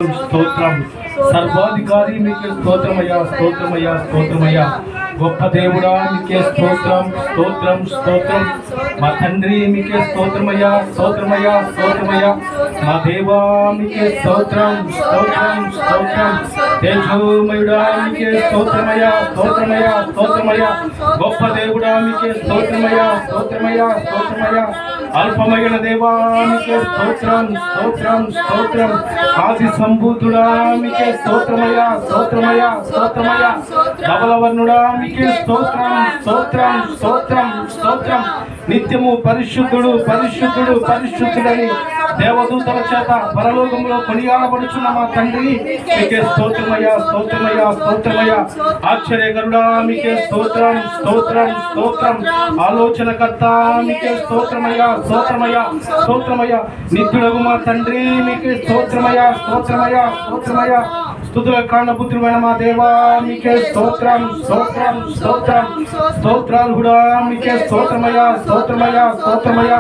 స్తోత్రం సర్వాధికారి మీకే స్తోత్రమయ్యా స్తోత్రమయ్యా స్తోత్రమయ్యా గొప్ప దేవుడా మీకే స్తోత్రం స్తోత్రం స్తోత్రం మా తండ్రి మీకే స్తోత్రమయ్యా స్తోత్రమయ్యా స్తోత్రమయ్యా మా దేవా మీకే స్తోత్రం స్తోత్రం స్తోత్రం తేజోమయుడా మీకే స్తోత్రమయ్యా స్తోత్రమయ్యా స్తోత్రమయ్యా గొప్ప దేవుడా మీకే స్తోత్రమయ్యా స్తోత్రమయ్యా స్తోత్రమయ్యా అల్పమైన దేవా మీకే స్తోత్రం స్తోత్రం స్తోత్రం ఆది సంభూతుడా మీకే స్తోత్రమయ్యా స్తోత్రమయ్యా స్తోత్రమయ్యా ధవలవర్ణుడా మీకే స్తోత్రం స్తోత్రం స్తోత్రం స్తోత్రం నిత్యము పరిశుద్ధుడు పరిశుద్ధుడు పరిశుద్ధుడని దేవదూతల చేత పరలోకంలో కొనియాడబడుచున్న మా తండ్రి మీకే స్తోత్రమయ్యా స్తోత్రమయ్యా స్తోత్రమయ్యా ఆశ్చర్యకరుడా మీకే స్తోత్రం స్తోత్రం స్తోత్రం ఆలోచనకర్త మీకే స్తోత్రమయ్యా స్తోత్రమయ్యా స్తోత్రమయ్యా నిత్యుడగు మా తండ్రి మీకే స్తోత్రమయ్యా స్తోత్రమయ్యా స్తోత్రమయ్యా స్తుతుల కాండపుత్రుడైన మా దేవా మీకే స్తోత్రం స్తోత్రం స్తోత్రం స్తోత్రాలుడా మీకే స్తోత్రమయ్యా స్తోత్రమయ్యా స్తోత్రమయ్యా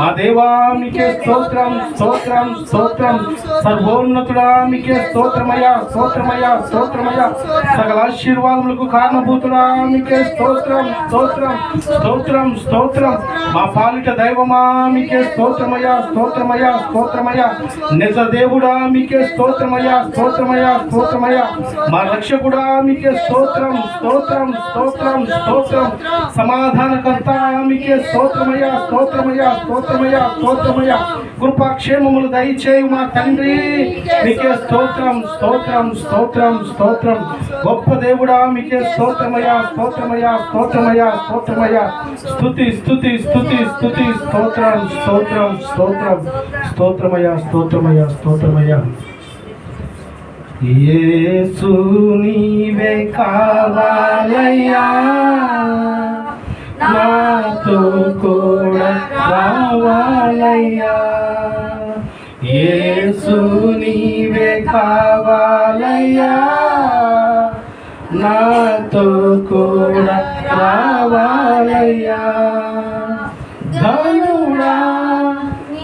మా దేవా మీకే స్తోత్రం స్తోత్రం స్తోత్రం సర్వోన్నతుడా మీకే స్తోత్రమయ్యా స్తోత్రమయ్యా స్తోత్రమయ్యా సకల ఆశీర్వాదములకు కారణభూతుడా మీకే స్తోత్రం స్తోత్రం స్తోత్రం స్తోత్రం మా పాలిట దైవమా మీకే స్తోత్రమయ్యా స్తోత్రమయ్యా స్తోత్రమయ్యా నిజ దేవుడా మీకే స్తోత్రమయ్యా స్తోత్రమయ్యా స్తోత్రమయ్యా మా రక్షకుడా మీకే స్తోత్రం స్తోత్రం స్తోత్రం స్తోత్రం సమాధానకర్త మీకే స్తోత్రమయ్యా స్తోత్రమయ్యా స్తోత్రమయ్యా స్తోత్రమయ్యా కృపాక్షేమములు దయచేయు మా తండ్రి మీకే స్తోత్రం స్తోత్రం స్తోత్రం స్తోత్రం గొప్ప దేవుడా మీకే స్తోత్రమయ్యా స్తోత్రమయ్యా స్తోత్రమయ్యా స్తోత్రమయ్యా స్తుతి స్తుతి స్తుతి స్తుతి స్తోత్రం స్తోత్రం స్తోత్రం స్తోత్రమయ్యా స్తోత్రమయ్యా స్తోత్రమయ్యా యేసు నీవే కావాలయ్యా నాతో కూడా రావాలయ్యా యేసు నీవే కావాలయ్యా నాతో కూడా రావాలయ్యా ధనుడా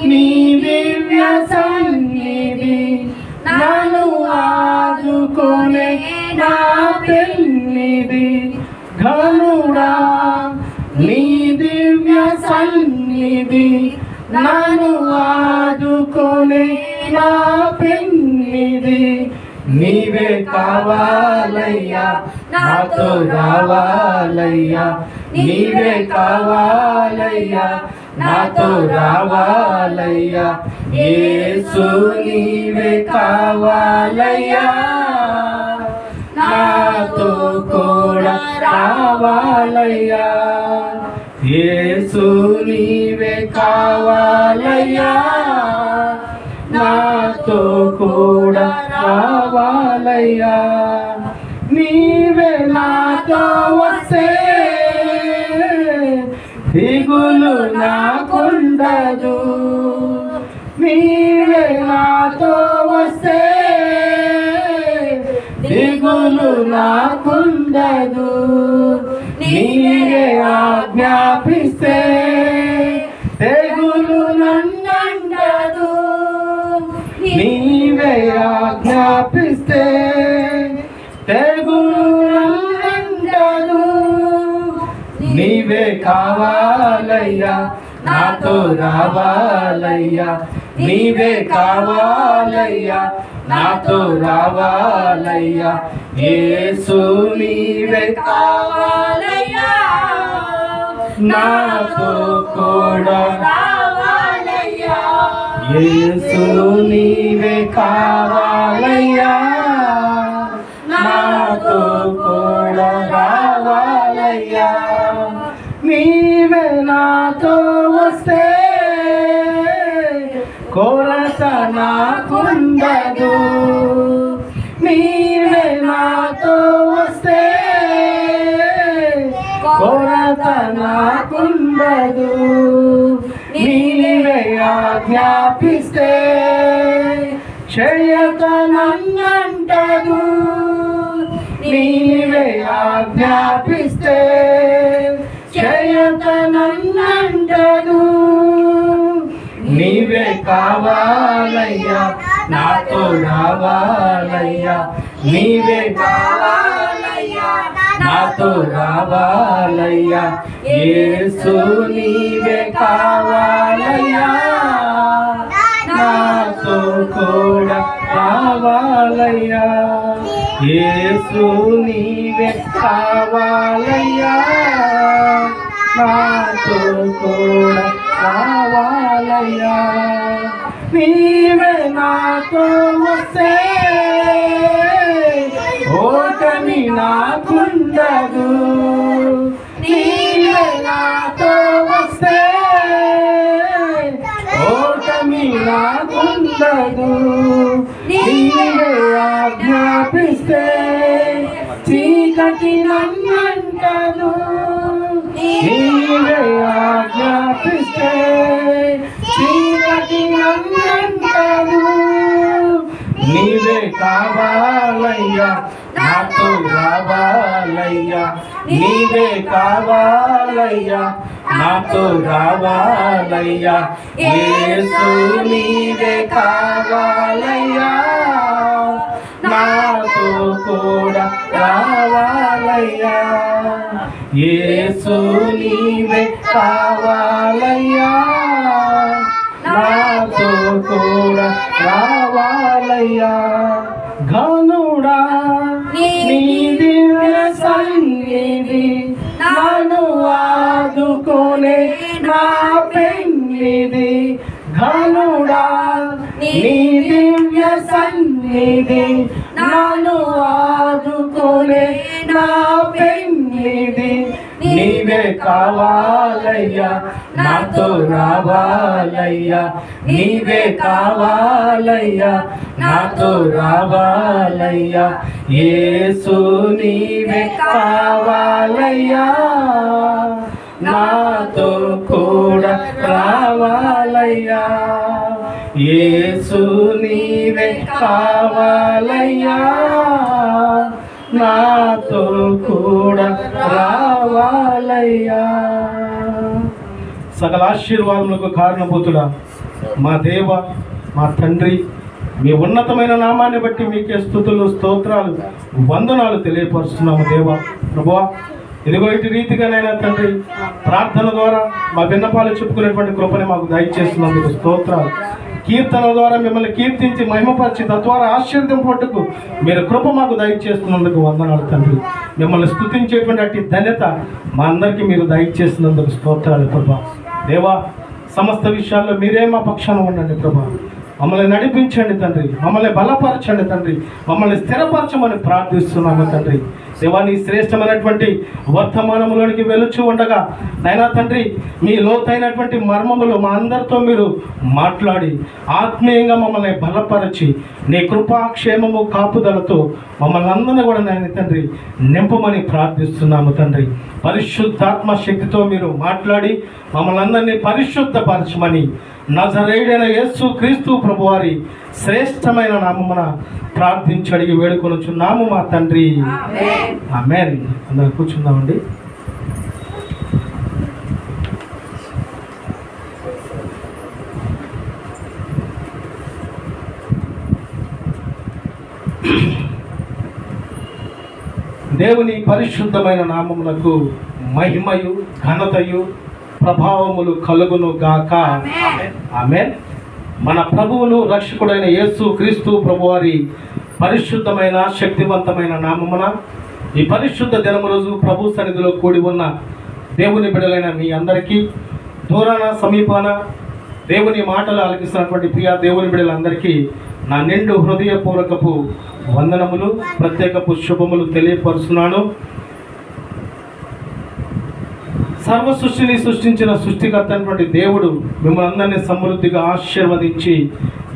నీ దివ్య సన్నిధి నన్ను ఆదుకొనే నా పెన్నిధి ఘనుడా నీ దివ్య సన్నిధి నన్ను ఆదుకొనే నా పెన్నిధి నీవే కావాలయ్యా నాతో రావాలయ్యా నీవే కావాలయ్యా నాతో రావాలయ్యా యేసు నీవే కావాలయ్యా నాతో కూడా రావాలయ్యా యేసు నీవే కావాలయ్యా నాతో కూడా రావాలయ్యా నీవే నాతో వస్తే దిగులు నాకుండదు నీవే నాతో వస్తే దిగులు నాకుండదు నీవే ఆజ్ఞాపిస్తే తెగులు నన్నండదు నీవే ఆజ్ఞాపిస్తే తెగులు నన్నండదు నీవే కావాలయ్యా నాతో రావాలయ్యా నీవే కావాలయ్యా నాతో రావాలయ్యా యేసు నీవే కావాలయ్యా నాతో కూడా రావాలయ్యా యేసు నీవే కావాలయ్యా నాతో కూడా రావాలయ్యా నీవే నాతో వస్తే కొరత నాకుండదు నీవే నాతో వస్తే కొరత నాకుండదు నీవే ఆజ్ఞాపిస్తే చేయక నన్నంటదు నీవే ఆజ్ఞాపిస్తే చేయక నన్నంటదు నీవే కావాలయ్యా నాతో రావాలయ్యా, నీవే కావాలయ్యా, నాతో రావాలయ్యా, యేసు నీవే కావాలయ్యా, నాతో కూడా రావాలయ్యా, యేసు నీవే కావాలయ్యా, నాతో కూడా రావాలయ్యా, నీవే నాతో వస్తే ఓటమి నాకుండదు, నీవే నాతో వస్తే ఓటమి నాకుండదు, నీవే ఆజ్ఞాపిస్తే చీకటి నన్నంటదు, నీవే ఆజ్ఞాపిస్తే చీకటి నన్నంటదు, నీవే కావాలయ్యా, నాతో రావాలయ్యా, నీవే కావాలయ్యా, నాతో రావాలయ్యా, యేసు నీవే కావాలయ్యా, నాతో కూడా రావాలయ్యా, యేసు నీవే కావాలయ్యా, నాతో కూడా రావాలయ్యా, ఘనుడా నీ దివ్య సన్నిధి నన్ను ఆదుకోనే నా పెన్నిధి, ఘనుడా నీ దివ్య సన్నిధి నన్ను ఆదుకోనే నా పెన్నిధి, నీవే కావాలయ్యా, నాతో రావాలయ్యా, నీవే కావాలయ్యా, నాతో రావాలయ్యా, యేసు నీవే కావాలయ్యా, నాతో కూడా రావాలయ్యా, యేసు నీవే కావాలయ్యా, నాతో కూడా రావాలయ్యా. సకల ఆశీర్వాదములకు కారణభూతుడా మా దేవ, మా తండ్రి, మీ ఉన్నతమైన నామాన్ని బట్టి మీకే స్తుతులు, స్తోత్రాలు, వందనాలు తెలియపరుస్తున్నాము దేవా. ప్రభువా, ఇదిగో ఇటు రీతిగానైనా తండ్రి ప్రార్థన ద్వారా మా విన్నపాలు చెప్పుకునేటువంటి కృపని మాకు దయచేస్తున్నందుకు స్తోత్రాలు. కీర్తన ద్వారా మిమ్మల్ని కీర్తించి మహిమపరిచి తద్వారా ఆశీర్వదింపట్టుకు మీరు కృప మాకు దయచేస్తున్నందుకు వందనాలు తండ్రి. మిమ్మల్ని స్తుతించేటువంటి అట్టి ధన్యత మా అందరికీ మీరు దయచేస్తున్నందుకు స్తోత్రాలు ప్రభా. దేవా, సమస్త విషయాల్లో మీరే మా పక్షాన ఉండండి ప్రభా. మమ్మల్ని నడిపించండి తండ్రి, మమ్మల్ని బలపరచండి తండ్రి, మమ్మల్ని స్థిరపరచమని ప్రార్థిస్తున్నాము తండ్రి. దేవా, నీ శ్రేష్టమైనటువంటి వర్తమానంలోనికి వెలుచు ఉండగా నైనా తండ్రి, మీ లోతైనటువంటి మర్మములు మా అందరితో మీరు మాట్లాడి ఆత్మీయంగా మమ్మల్ని బలపరచి నీ కృపాక్షేమము కాపుదలతో మమ్మల్ని అందరినీ కూడా నాయన తండ్రి నింపమని ప్రార్థిస్తున్నాము తండ్రి. పరిశుద్ధాత్మ శక్తితో మీరు మాట్లాడి మమ్మల్ని అందరినీ పరిశుద్ధపరచమని నజరేయుడైన యేసు క్రీస్తు ప్రభువారి శ్రేష్టమైన నామమున ప్రార్థించి అడిగి వేడుకొనుచున్నాము మా తండ్రి, ఆమేన్. అందరూ కూర్చుందామండి. దేవుని పరిశుద్ధమైన నామమునకు మహిమయు ఘనతయు ప్రభావములు కలుగును గాక, ఆమేన్. మన ప్రభువును రక్షకుడైన యేసు క్రీస్తు ప్రభువారి పరిశుద్ధమైన శక్తివంతమైన నామమున ఈ పరిశుద్ధ దినము రోజు ప్రభు సన్నిధిలో కూడి ఉన్న దేవుని బిడ్డలైన మీ అందరికీ, దూరాన సమీపాన దేవుని మాటలు ఆలకిస్తున్నటువంటి ప్రియ దేవుని బిడ్డలందరికీ నా నిండు హృదయపూర్వకపు వందనములు, ప్రత్యేకపు శుభములు తెలియపరుస్తున్నాను. సర్వ సృష్టిని సృష్టించిన సృష్టికర్త అయినటువంటి దేవుడు మిమ్మల్ని అందరినీ సమృద్ధిగా ఆశీర్వదించి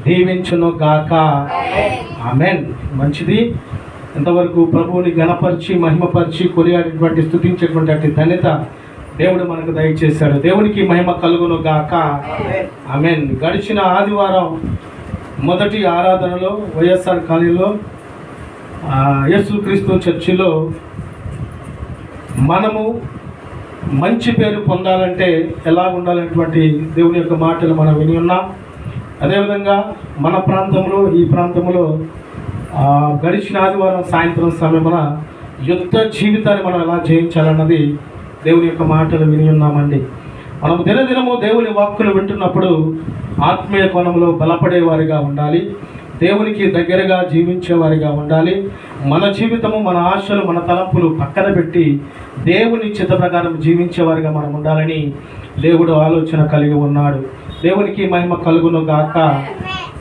దీవించును గాక, ఆమేన్. మంచిది. ఇంతవరకు ప్రభువుని గణపరిచి మహిమపరిచి కొనియాడేటువంటి స్తుతించేటువంటి అట్టి ధన్యత దేవుడు మనకు దయచేశాడు. దేవునికి మహిమ కలుగును గాక, ఆమేన్. గడిచిన ఆదివారం మొదటి ఆరాధనలో వైఎస్ఆర్ కాలనీలో యేసుక్రీస్తు చర్చిలో మనము మంచి పేరు పొందాలంటే ఎలా ఉండాలనేటువంటి దేవుని యొక్క మాటలు మనం విని ఉన్నాం. అదేవిధంగా మన ప్రాంతంలో ఈ ప్రాంతంలో గడిచిన ఆదివారం సాయంత్రం సమయమున యుద్ధ జీవితాన్ని మనం ఎలా జయించాలన్నది దేవుని యొక్క మాటలు విని ఉన్నామండి. మనం దినదినము దేవుని వాక్కులు వింటున్నప్పుడు ఆత్మీయ కోణంలో బలపడేవారిగా ఉండాలి, దేవునికి దగ్గరగా జీవించేవారిగా ఉండాలి. మన జీవితము, మన ఆశలు, మన తలంపులు పక్కన పెట్టి దేవుని చిత్త ప్రకారం జీవించేవారిగా మనం ఉండాలని దేవుడు ఆలోచన కలిగి ఉన్నాడు. దేవునికి మహిమ కలుగును గాక.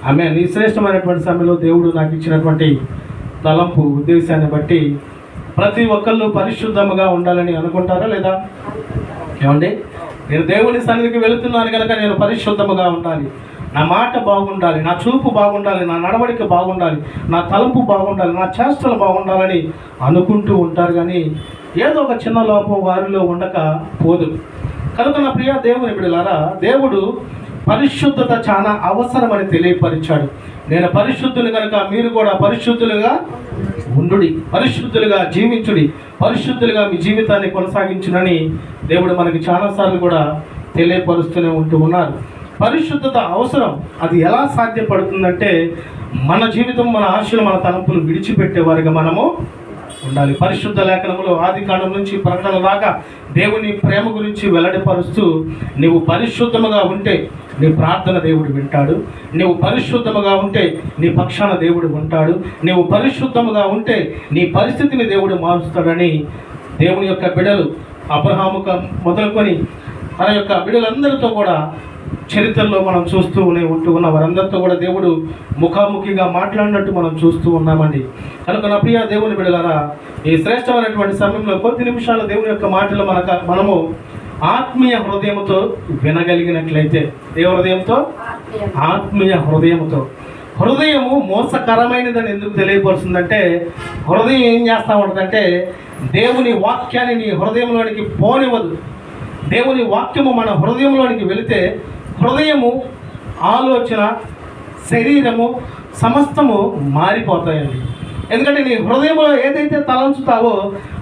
ఆమె నీ శ్రేష్టమైనటువంటి సమయంలో దేవుడు నాకు ఇచ్చినటువంటి తలంపు ఉద్దేశాన్ని బట్టి ప్రతి ఒక్కళ్ళు పరిశుద్ధముగా ఉండాలని అనుకుంటారా లేదా? ఏమండి, నేను దేవుని సన్నిధికి వెళుతున్నాను కనుక నేను పరిశుద్ధముగా ఉండాలి, నా మాట బాగుండాలి, నా చూపు బాగుండాలి, నా నడవడిక బాగుండాలి, నా తలంపు బాగుండాలి, నా చేష్టలు బాగుండాలని అనుకుంటూ ఉంటారు. కానీ ఏదో ఒక చిన్న లోపం వారిలో ఉండక పోదు. కనుక నా ప్రియ దేవుని బిడ్డలారా, దేవుడు పరిశుద్ధత చాలా అవసరమని తెలియపరిచాడు. నేను పరిశుద్ధులు కనుక మీరు కూడా పరిశుద్ధులుగా ఉండుడి, పరిశుద్ధులుగా జీవించుడి, పరిశుద్ధులుగా మీ జీవితాన్ని కొనసాగించునని దేవుడు మనకి చాలాసార్లు కూడా తెలియపరుస్తూనే ఉంటూ ఉన్నారు. పరిశుద్ధత అవసరం. అది ఎలా సాధ్యపడుతుందంటే మన జీవితం, మన ఆశలు, మన తలంపులు విడిచిపెట్టేవారిగా మనము ఉండాలి. పరిశుద్ధ లేఖనములో ఆది కాండం నుంచి ప్రకటన దాకా దేవుని ప్రేమ గురించి వెల్లడిపరుస్తూ, నీవు పరిశుద్ధముగా ఉంటే నీ ప్రార్థన దేవుడు వింటాడు, నీవు పరిశుద్ధముగా ఉంటే నీ పక్షాన దేవుడు ఉంటాడు, నీవు పరిశుద్ధముగా ఉంటే నీ పరిస్థితిని దేవుడు మారుస్తాడని దేవుని యొక్క బిడ్డలు అబ్రహాము మొదలుకొని తన యొక్క బిడ్డలందరితో కూడా చరిత్రలో మనం చూస్తూ ఉంటూ ఉన్న వారందరితో కూడా దేవుడు ముఖాముఖిగా మాట్లాడినట్టు మనం చూస్తూ ఉన్నామండి. కనుక నా ప్రియ దేవుని బిడ్డలారా, ఈ శ్రేష్టమైనటువంటి సమయంలో కొద్ది నిమిషాలు దేవుని యొక్క మాటలు మనము ఆత్మీయ హృదయంతో వినగలిగినట్లయితే, ఏ హృదయంతో? ఆత్మీయ హృదయంతో. హృదయము మోసకరమైనదని ఎందుకు తెలియపరుస్తుందంటే, హృదయం ఏం చేస్తూ ఉంటుందంటే దేవుని వాక్యాన్ని నీ హృదయంలోనికి పోనివ్వదు. దేవుని వాక్యము మన హృదయంలోనికి వెళితే హృదయము, ఆలోచన, శరీరము సమస్తము మారిపోతాయండి. ఎందుకంటే నీ హృదయంలో ఏదైతే తలంచుతావో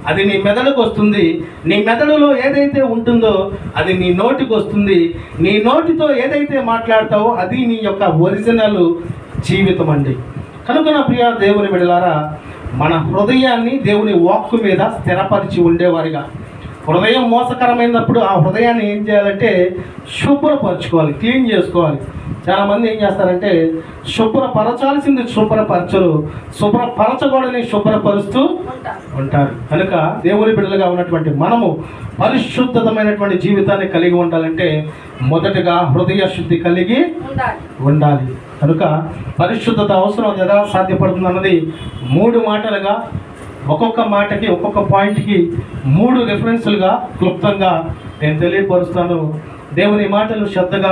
అది నీ మెదడుకు వస్తుంది, నీ మెదడులో ఏదైతే ఉంటుందో అది నీ నోటికి వస్తుంది, నీ నోటితో ఏదైతే మాట్లాడతావో అది నీ యొక్క ఒరిజినల్ జీవితం అండి. కనుక నా ప్రియ దేవుని బిడ్డలారా, మన హృదయాన్ని దేవుని వాక్కు మీద స్థిరపరిచి ఉండేవారిగా, హృదయం మోసకరమైనప్పుడు ఆ హృదయాన్ని ఏం చేయాలంటే శుభ్రపరచుకోవాలి, క్లీన్ చేసుకోవాలి. చాలామంది ఏం చేస్తారంటే శుభ్రపరచాల్సింది శుభ్రపరచరు, శుభ్రపరచకూడని శుభ్రపరుస్తూ ఉంటారు. కనుక దేవుని బిడ్డలుగా ఉన్నటువంటి మనము పరిశుద్ధతమైనటువంటి జీవితాన్ని కలిగి ఉండాలంటే మొదటగా హృదయ శుద్ధి కలిగి ఉండాలి. కనుక పరిశుద్ధత అవసరం ఎలా సాధ్యపడుతుంది అన్నది 3 మాటలుగా, ఒక్కొక్క మాటకి ఒక్కొక్క పాయింట్కి 3 రెఫరెన్సులుగా క్లుప్తంగా నేను తెలియపరుస్తాను. దేవుని మాటలు శ్రద్ధగా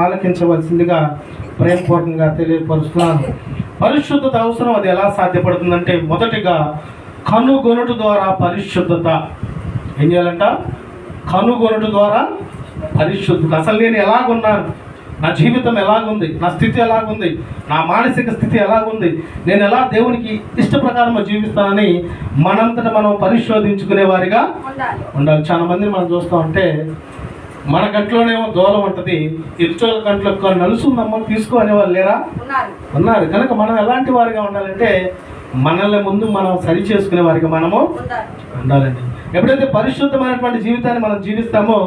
ఆలకించవలసిందిగా ప్రేమపూర్వకంగా తెలియపరుస్తున్నాను. పరిశుద్ధత అవసరం, అది ఎలా సాధ్యపడుతుందంటే మొదటిగా కనుగొనుట ద్వారా పరిశుద్ధత. ఏం చేయాలంట? కనుగొనుట ద్వారా పరిశుద్ధత. అసలు నేను ఎలాగున్నాను, నా జీవితం ఎలాగుంది, నా స్థితి ఎలాగుంది, నా మానసిక స్థితి ఎలాగుంది, నేను ఎలా దేవునికి ఇష్ట ప్రకారం జీవిస్తానని మనంతట మనం పరిశోధించుకునే వారిగా ఉండాలి. చాలా మందిని మనం చూస్తూ ఉంటే మన కంట్లోనేమో దూరం ఉంటుంది, ఎదుటోళ్ళ కంట్లో నలుసు ఉందమ్మా తీసుకో అనేవాళ్ళు లేరా? ఉన్నారు. కనుక మనం ఎలాంటి వారిగా ఉండాలంటే మనల్ని ముందు మనం సరి చేసుకునే వారిగా మనము ఉండాలండి. ఎప్పుడైతే పరిశుద్ధమైనటువంటి జీవితాన్ని మనం జీవిస్తామో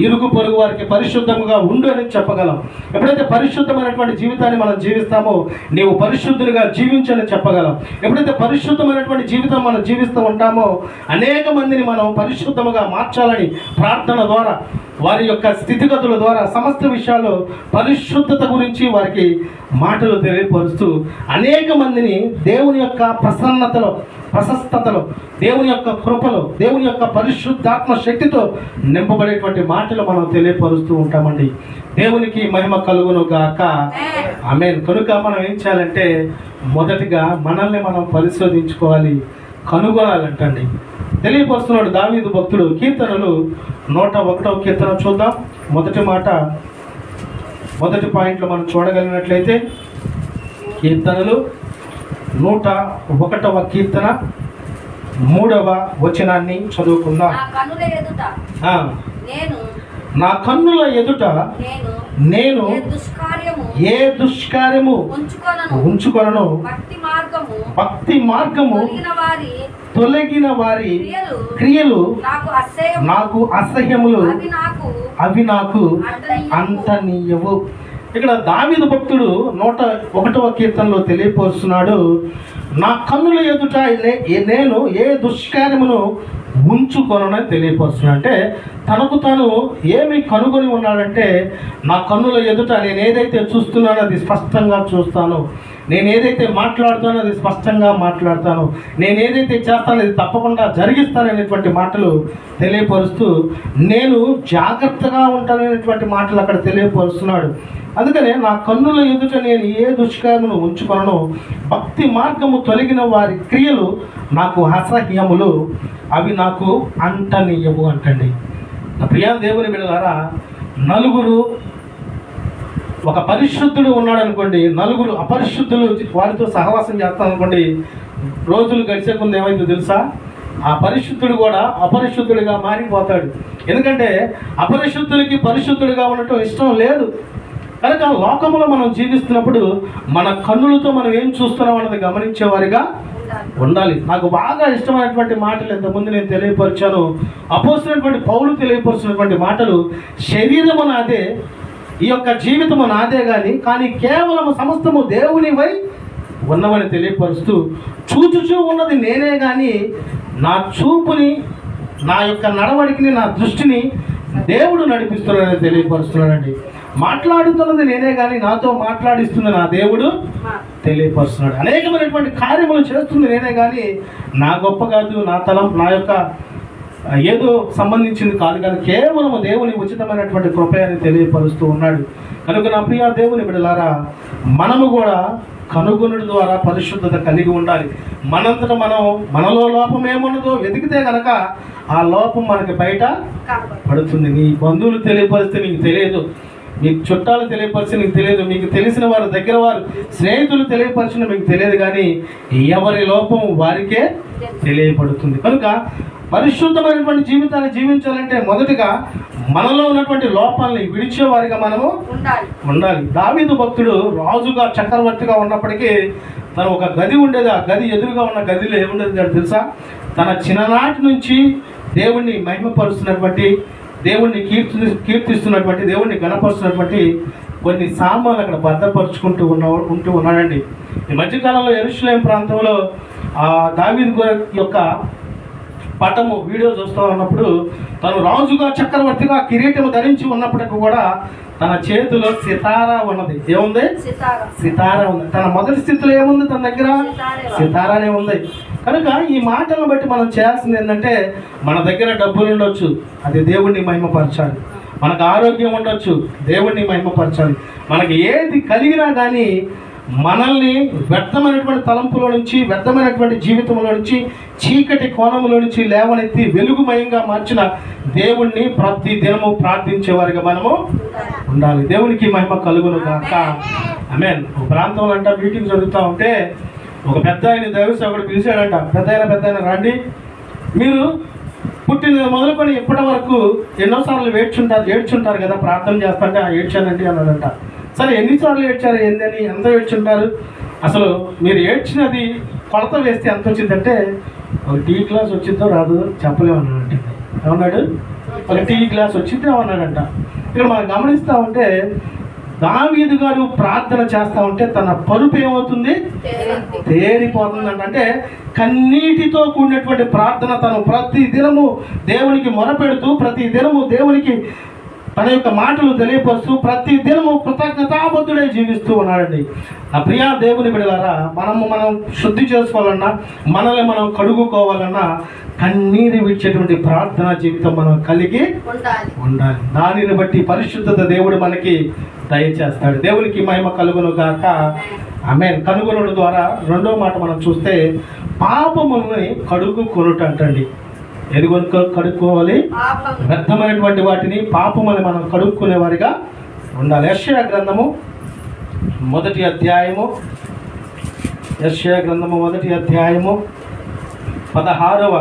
ఇరుగు పొరుగు వారికి పరిశుద్ధముగా ఉండు అని చెప్పగలం. ఎప్పుడైతే పరిశుద్ధమైనటువంటి జీవితాన్ని మనం జీవిస్తామో నీవు పరిశుద్ధులుగా జీవించని చెప్పగలం. ఎప్పుడైతే పరిశుద్ధమైనటువంటి జీవితం మనం జీవిస్తూ ఉంటామో అనేక మందిని మనం పరిశుద్ధముగా మార్చాలని ప్రార్థన ద్వారా, వారి యొక్క స్థితిగతుల ద్వారా, సమస్త విషయాలు పరిశుద్ధత గురించి వారికి మాటలు తెలియపరుస్తూ అనేక మందిని దేవుని యొక్క ప్రసన్నతలో, ప్రశస్తతలో, దేవుని యొక్క కృపలో, దేవుని యొక్క పరిశుద్ధాత్మ శక్తితో నింపబడేటువంటి మాటలు మనం తెలియపరుస్తూ ఉంటామండి. దేవునికి మహిమ కలుగును గాక. ఆమేన్. కనుక మనం ఏం చేయాలంటే మొదటిగా మనల్ని మనం పరిశోధించుకోవాలి, కనుగొనాలంటండి. తెలియపరుస్తున్నాడు దావీదు భక్తుడు. కీర్తనలు 101వ కీర్తన చూద్దాం. మొదటి పాయింట్లో మనం చూడగలిగినట్లయితే కీర్తనలు 101వ కీర్తన 3వ వచనాన్ని చదువుకుందాం. నా కన్నుల ఎదుట నేను ఏ దుష్కార్యము ఉంచుకొనను. భక్తి మార్గము తొలగిన వారి క్రియలు నాకు అసహ్యములు, అవి నాకు అంటనీయవు. ఇక్కడ దావీదు భక్తుడు 101వ కీర్తనలో తెలియపరుస్తున్నాడు, నా కన్నుల ఎదుట నేను ఏ దుష్కార్యమును ఉంచుకొనని తెలియపరుస్తున్నాడు. అంటే తనకు తాను ఏమి కనుగొని ఉన్నాడంటే, నా కన్నుల ఎదుట నేను ఏదైతే చూస్తున్నానో అది స్పష్టంగా చూస్తాను, నేను ఏదైతే మాట్లాడుతానో అది స్పష్టంగా మాట్లాడతాను, నేను ఏదైతే చేస్తానో అది తప్పకుండా జరిగిస్తాననేటువంటి మాటలు తెలియపరుస్తూ నేను జాగ్రత్తగా ఉంటాననేటువంటి మాటలు అక్కడ తెలియపరుస్తున్నాడు. అందుకనే నా కన్నుల ఎదుట నేను ఏ దుష్కార్యమును ఉంచుకొనను, భక్తి మార్గము తొలగిన వారి క్రియలు నాకు అసహ్యములు, అవి నాకు అంటనీయవు అంటండి. నా ప్రియా దేవుని బిడ్డలారా, నలుగురు ఒక పరిశుద్ధుడు ఉన్నాడు అనుకోండి, నలుగురు అపరిశుద్ధులు వారితో సహవాసం చేస్తాను అనుకోండి, రోజులు గడిచే కొంత ఏమైందో తెలుసా, ఆ పరిశుద్ధుడు కూడా అపరిశుద్ధుడిగా మారిపోతాడు. ఎందుకంటే అపరిశుద్ధుడికి పరిశుద్ధుడిగా ఉండటం ఇష్టం లేదు. కనుక లోకంలో మనం జీవిస్తున్నప్పుడు మన కన్నులతో మనం ఏం చూస్తున్నాం అన్నది గమనించేవారిగా ఉండాలి. నాకు బాగా ఇష్టమైనటువంటి మాటలు ఇంతకుముందు నేను తెలియపరిచాను. అపోస్తులైనటువంటి పౌలు తెలియపరుచినటువంటి మాటలు, శరీరము నాదే, ఈ యొక్క జీవితము నాదే కానీ కేవలము సమస్తము దేవునివై ఉన్నవని తెలియపరుస్తూ, చూచుచూ ఉన్నది నేనే కానీ నా చూపుని, నా యొక్క నడవడికిని, నా దృష్టిని దేవుడు నడిపిస్తున్నాడని తెలియపరుస్తున్నాడండి. మాట్లాడుతున్నది నేనే కానీ నాతో మాట్లాడిస్తుంది నా దేవుడు తెలియపరుస్తున్నాడు. అనేకమైనటువంటి కార్యములు చేస్తుంది నేనే కానీ నా గొప్ప కాదు, నా తలం, నా యొక్క ఏదో సంబంధించింది కాదు, కానీ కేవలము దేవుని ఉచితమైనటువంటి కృప అని తెలియపరుస్తూ ఉన్నాడు. కనుక నా ప్రియ దేవుని బిడ్డలారా, మనము కూడా కనుగొనుడి ద్వారా పరిశుద్ధత కలిగి ఉండాలి. మనంతట మనం మనలో లోపం ఏమున్నదో వెతికితే కనుక ఆ లోపం మనకి బయట పడుతుంది. నీ బంధువులు తెలియపరిస్తే నీకు తెలియదు, మీకు చుట్టాలు తెలియపరిచి నీకు తెలియదు, మీకు తెలిసిన వారు, దగ్గర వారు, స్నేహితులు తెలియపరిచిన మీకు తెలియదు, కానీ ఎవరి లోపం వారికే తెలియపడుతుంది. కనుక పరిశుద్ధమైనటువంటి జీవితాన్ని జీవించాలంటే మొదటిగా మనలో ఉన్నటువంటి లోపాలని విడిచేవారిగా మనము ఉండాలి. దావీదు భక్తుడు రాజుగా, చక్రవర్తిగా ఉన్నప్పటికీ తను ఒక గది ఉండేది. ఆ గది ఎదురుగా ఉన్న గదిలో ఏముండేది తెలుసా, తన చిన్ననాటి నుంచి దేవుణ్ణి మహిమపరుస్తున్నటువంటి, దేవుణ్ణి కీర్తిస్తున్నటువంటి, దేవుణ్ణి గణపరుస్తున్నటువంటి కొన్ని సామాన్లు అక్కడ భద్రపరుచుకుంటూ ఉన్నాడండి. ఈ మధ్యకాలంలో యెరూషలేము ప్రాంతంలో ఆ దావీదు యొక్క పటము వీడియో చూస్తూ ఉన్నప్పుడు, తను రాజుగా, చక్రవర్తిగా కిరీటము ధరించి ఉన్నప్పటికీ కూడా తన చేతిలో సితారా ఉన్నది. ఏముంది? సితారా ఉంది. తన మొదటి స్థితిలో ఏముంది? తన దగ్గర సితారానే ఉంది. కనుక ఈ మాటలను బట్టి మనం చేయాల్సింది ఏంటంటే, మన దగ్గర డబ్బులు ఉండొచ్చు, అది దేవుణ్ణి మహిమపరచాలి. మనకు ఆరోగ్యం ఉండొచ్చు, దేవుణ్ణి మహిమపరచాలి. మనకి ఏది కలిగినా కానీ మనల్ని వ్యర్థమైనటువంటి తలంపులో నుంచి, వ్యర్థమైనటువంటి జీవితంలో నుంచి, చీకటి కోణంలో నుంచి లేవనెత్తి వెలుగుమయంగా మార్చిన దేవుణ్ణి ప్రతి దినము ప్రార్థించేవారిగా మనము ఉండాలి. దేవునికి మహిమ కలుగును కాక. ఆమేన్. ఒక ప్రాంతంలో అంట మీటింగ్ జరుగుతూ ఉంటే ఒక పెద్ద ఆయన దైవసేవకుడు పిలిచాడంట, పెద్ద ఆయన రండి, మీరు పుట్టిన మొదలుకొని ఇప్పటి వరకు ఎన్నోసార్లు ఏడ్చుంటారు కదా, ప్రార్థన చేస్తుంటే ఏడ్చానండి అన్నాడంట. సరే, ఎన్నిసార్లు ఏడ్చారు, ఏందని, ఎంత ఏడ్చుంటారు, అసలు మీరు ఏడ్చినది కొలత వేస్తే ఎంత వచ్చిందంటే, ఒక టీ గ్లాస్ వచ్చిందో రాదు చెప్పలేమన్నాడంటే. ఏమన్నాడు? ఒక టీ గ్లాస్ వచ్చిందో అన్నాడంట. ఇక్కడ మనం గమనిస్తూ ఉంటే దావీదు గారు ప్రార్థన చేస్తూ ఉంటే తన పరుపు ఏమవుతుంది? తేరిపోతుందంట. అంటే కన్నీటితో కూడినటువంటి ప్రార్థన తను ప్రతి దినము దేవునికి మొరపెడుతూ, ప్రతి దినము దేవునికి తన యొక్క మాటలు తెలియపరుస్తూ, ప్రతి దినము కృతజ్ఞతాబద్ధుడై జీవిస్తూ ఉన్నాడండి. ఆ ప్రియా దేవుని బిడ్డలారా, మనం శుద్ధి చేసుకోవాలన్నా, మనల్ని మనం కడుగుకోవాలన్నా కన్నీరు విడిచేటువంటి ప్రార్థనా జీవితం మనం కలిగి ఉండాలి. దానిని బట్టి పరిశుద్ధత దేవుడు మనకి దయచేస్తాడు. దేవునికి మహిమ కలుగును గాక. ఆమేన్. కనుగొనుడు ద్వారా రెండో మాట మనం చూస్తే, పాపముని కడుగుకొనుట అంటండి. ఏది కడుక్కోవాలి? వ్యర్థమైనటువంటి వాటిని, పాపమని మనం కడుక్కునే వారిగా ఉండాలి. యెషయా గ్రంథము మొదటి అధ్యాయము 16వ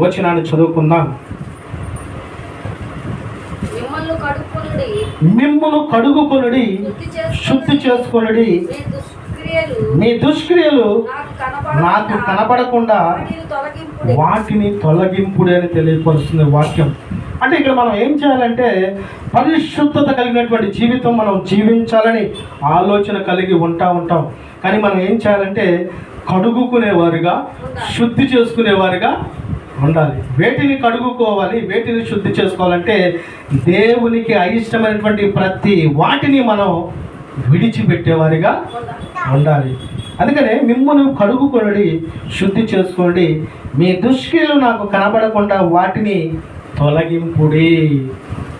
వచనాన్ని చదువుకుందాం. మిమ్మును కడుగుకొనుడి, శుద్ధి చేసుకొనుడి, మీ దుష్క్రియలు నాకు కనపడకుండా వాటిని తొలగింపుడి అని తెలియపరుస్తుంది వాక్యం. అంటే ఇక్కడ మనం ఏం చేయాలంటే పరిశుద్ధత కలిగినటువంటి జీవితం మనం జీవించాలని ఆలోచన కలిగి ఉంటాం. కానీ మనం ఏం చేయాలంటే కడుగుకునేవారుగా, శుద్ధి చేసుకునేవారుగా ఉండాలి. వేటిని కడుగుకోవాలి, వేటిని శుద్ధి చేసుకోవాలంటే దేవునికి అయిష్టమైనటువంటి ప్రతి వాటిని మనం విడిచిపెట్టేవారిగా ఉండాలి. అందుకనే మిమ్మును కడుగుకొనుడి, శుద్ధి చేసుకోండి, మీ దుష్క్రియలు నాకు కనబడకుండా వాటిని తొలగింపుడి.